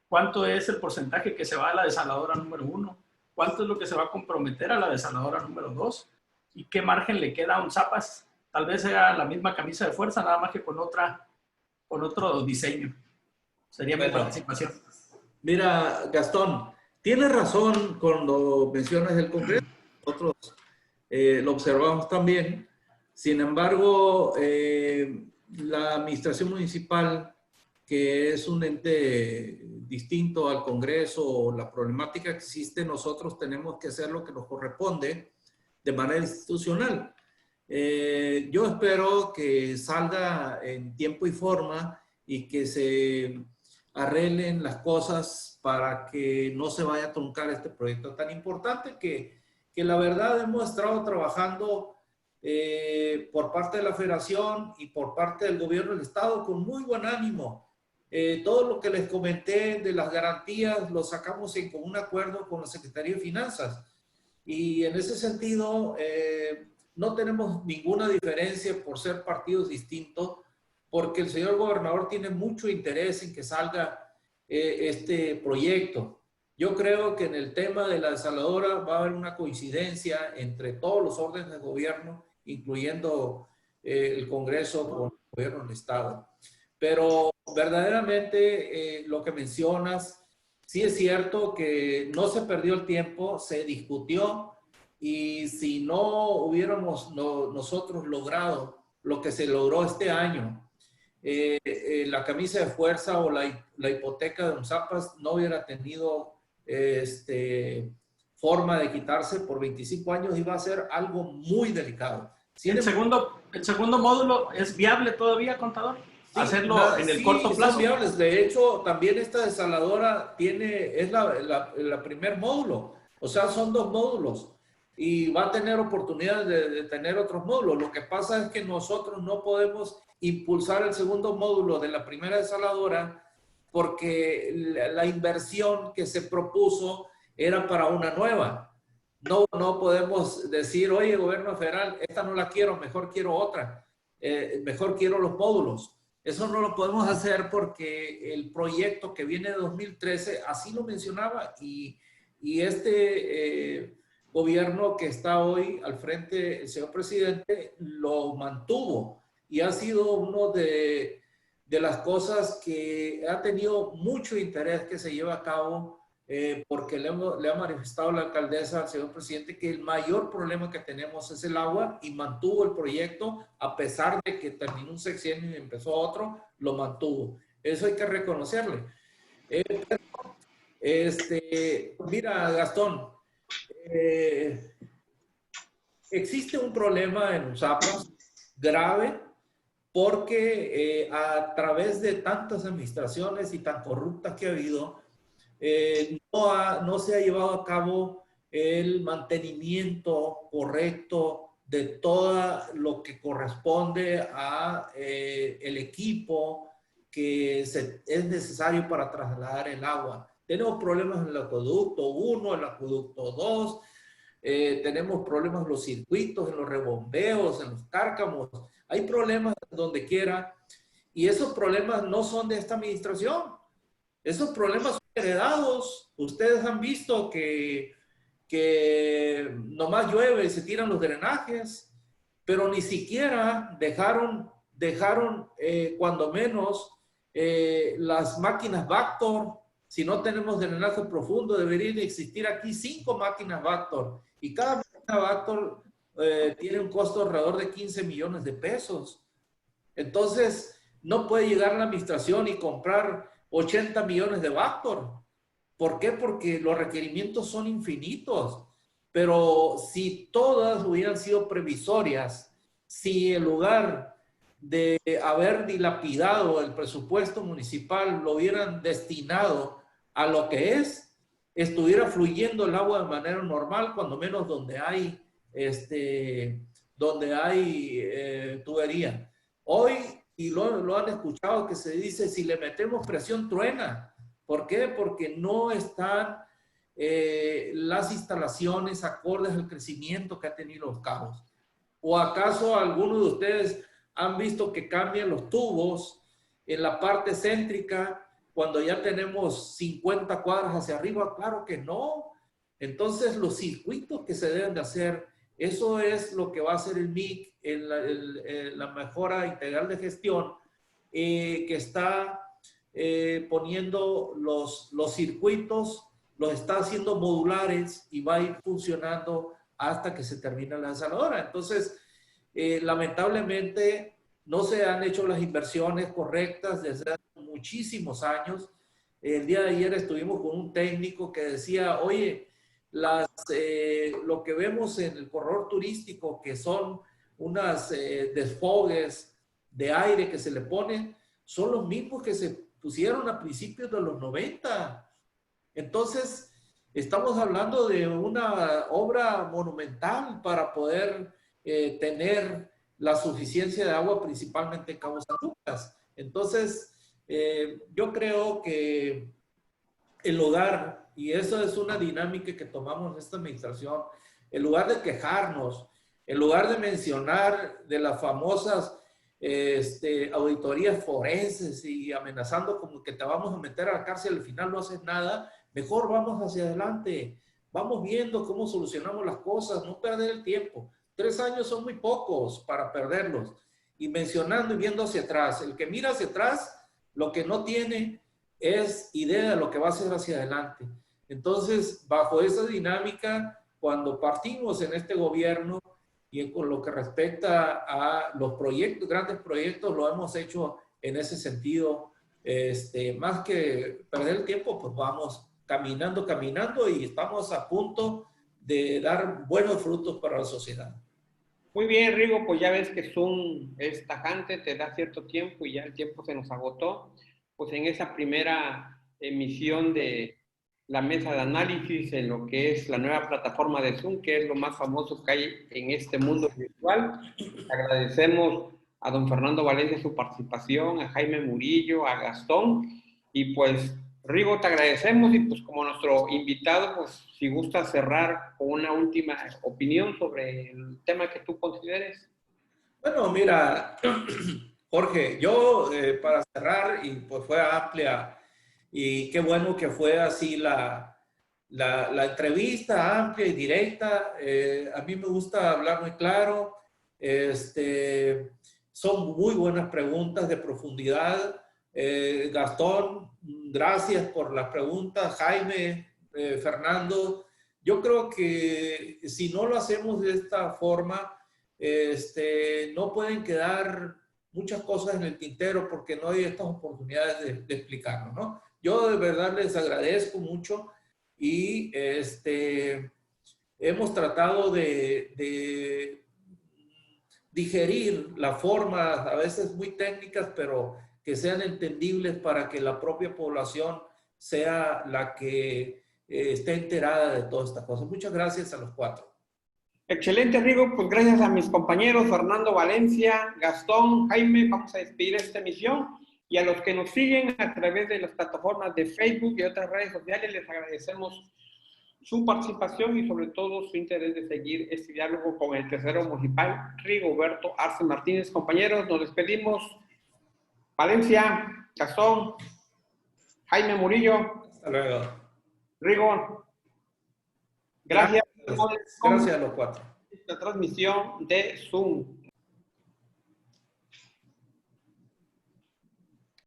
¿Cuánto es el porcentaje que se va a la desaladora número 1? ¿Cuánto es lo que se va a comprometer a la desaladora número 2? ¿Y qué margen le queda a ONZAPAS? Tal vez sea la misma camisa de fuerza, nada más que con otro diseño. Sería mi participación.
Mira, Gastón, tienes razón cuando mencionas el Congreso. Nosotros lo observamos también. Sin embargo, la administración municipal, que es un ente distinto al Congreso, o la problemática que existe, nosotros tenemos que hacer lo que nos corresponde de manera institucional. Yo espero que salga en tiempo y forma y que se arreglen las cosas para que no se vaya a truncar este proyecto tan importante que la verdad hemos estado trabajando por parte de la Federación y por parte del Gobierno del Estado con muy buen ánimo. Todo lo que les comenté de las garantías lo sacamos en común acuerdo con la Secretaría de Finanzas. Y en ese sentido, no tenemos ninguna diferencia por ser partidos distintos, porque el señor gobernador tiene mucho interés en que salga este proyecto. Yo creo que en el tema de la desaladora va a haber una coincidencia entre todos los órdenes de gobierno, incluyendo el Congreso con el gobierno del Estado. Pero verdaderamente lo que mencionas, sí es cierto que no se perdió el tiempo, se discutió, y si no hubiéramos nosotros logrado lo que se logró este año, la camisa de fuerza o la hipoteca de ONZAPAS no hubiera tenido forma de quitarse por 25 años iba a ser algo muy delicado.
¿El segundo módulo es viable todavía, contador?
Sí,
hacerlo en el corto plazo.
Son viables. De hecho, también esta desaladora es la primer módulo. O sea, son 2 módulos y va a tener oportunidad de tener otros módulos. Lo que pasa es que nosotros no podemos impulsar el segundo módulo de la primera desaladora porque la inversión que se propuso era para una nueva. No podemos decir, oye, gobierno federal, esta no la quiero, mejor quiero otra, mejor quiero los módulos. Eso no lo podemos hacer porque el proyecto que viene de 2013 así lo mencionaba y este gobierno que está hoy al frente, el señor presidente, lo mantuvo y ha sido uno de las cosas que ha tenido mucho interés que se lleve a cabo porque le ha manifestado la alcaldesa al señor presidente que el mayor problema que tenemos es el agua y mantuvo el proyecto a pesar de que terminó un sexenio y empezó otro, lo mantuvo. Eso hay que reconocerle. Mira, Gastón, existe un problema en Usapas grave porque a través de tantas administraciones y tan corruptas que ha habido, no se ha llevado a cabo el mantenimiento correcto de todo lo que corresponde a el equipo que es necesario para trasladar el agua. Tenemos problemas en el acueducto 1, el acueducto 2, tenemos problemas en los circuitos, en los rebombeos, en los cárcamos. Hay problemas donde quiera y esos problemas no son de esta administración. Esos problemas son heredados. Ustedes han visto que nomás llueve y se tiran los drenajes, pero ni siquiera dejaron cuando menos las máquinas Vactor. Si no tenemos drenaje profundo, deberían existir aquí 5 máquinas Vactor y cada máquina Vactor tiene un costo alrededor de 15 millones de pesos. Entonces, no puede llegar la administración y comprar 80 millones de Vactor. ¿Por qué? Porque los requerimientos son infinitos. Pero si todas hubieran sido previsorias, si en lugar de haber dilapidado el presupuesto municipal lo hubieran destinado a lo que estuviera fluyendo el agua de manera normal, cuando menos donde hay tubería. Hoy, y lo han escuchado, que se dice, si le metemos presión truena. ¿Por qué? Porque no están las instalaciones acordes al crecimiento que ha tenido Los Cabos. ¿O acaso algunos de ustedes han visto que cambian los tubos en la parte céntrica cuando ya tenemos 50 cuadras hacia arriba? Claro que no. Entonces, los circuitos que se deben de hacer, eso es lo que va a hacer el MIC, la mejora integral de gestión, que está poniendo los circuitos, los está haciendo modulares y va a ir funcionando hasta que se termine la desaladora. Entonces, lamentablemente, no se han hecho las inversiones correctas desde hace muchísimos años. El día de ayer estuvimos con un técnico que decía, oye, lo que vemos en el corredor turístico, que son unas desfogues de aire que se le ponen, son los mismos que se pusieron a principios de los 90. Entonces, estamos hablando de una obra monumental para poder tener la suficiencia de agua, principalmente en Cabo San Lucas. Entonces, yo creo que en lugar, y eso es una dinámica que tomamos en esta administración, en lugar de quejarnos, en lugar de mencionar de las famosas auditorías forenses y amenazando como que te vamos a meter a la cárcel y al final no haces nada, mejor vamos hacia adelante, vamos viendo cómo solucionamos las cosas, no perder el tiempo. 3 años son muy pocos para perderlos. Y mencionando y viendo hacia atrás, el que mira hacia atrás, lo que no tiene es idea de lo que va a hacer hacia adelante. Entonces, bajo esa dinámica, cuando partimos en este gobierno y con lo que respecta a los proyectos, grandes proyectos, lo hemos hecho en ese sentido. Más que perder el tiempo, pues vamos caminando y estamos a punto de dar buenos frutos para la sociedad.
Muy bien, Rigo, pues ya ves que Zoom es tajante, te da cierto tiempo y ya el tiempo se nos agotó. Pues en esa primera emisión de la mesa de análisis en lo que es la nueva plataforma de Zoom, que es lo más famoso que hay en este mundo virtual. Agradecemos a don Fernando Valencia su participación, a Jaime Murillo, a Gastón, y pues Rigo, te agradecemos y pues como nuestro invitado, pues si gusta cerrar con una última opinión sobre el tema que tú consideres.
Bueno, mira, Jorge, yo para cerrar, y pues fue amplia, y qué bueno que fue así la entrevista amplia y directa. A mí me gusta hablar muy claro. Son muy buenas preguntas de profundidad. Gastón, gracias por las preguntas. Jaime, Fernando, yo creo que si no lo hacemos de esta forma, no pueden quedar muchas cosas en el tintero porque no hay estas oportunidades de explicarlo, ¿no? Yo de verdad les agradezco mucho y hemos tratado de digerir las formas, a veces muy técnicas, pero que sean entendibles para que la propia población sea la que esté enterada de todas estas cosas. Muchas gracias a los cuatro.
Excelente, Rigo. Pues gracias a mis compañeros Fernando Valencia, Gastón, Jaime, vamos a despedir esta emisión. Y a los que nos siguen a través de las plataformas de Facebook y otras redes sociales, les agradecemos su participación y sobre todo su interés de seguir este diálogo con el tesorero municipal, Rigoberto Arce Martínez. Compañeros, nos despedimos. Valencia, Gastón, Jaime Murillo.
Hasta luego.
Rigo. Gracias.
Gracias a los cuatro.
Esta transmisión de Zoom.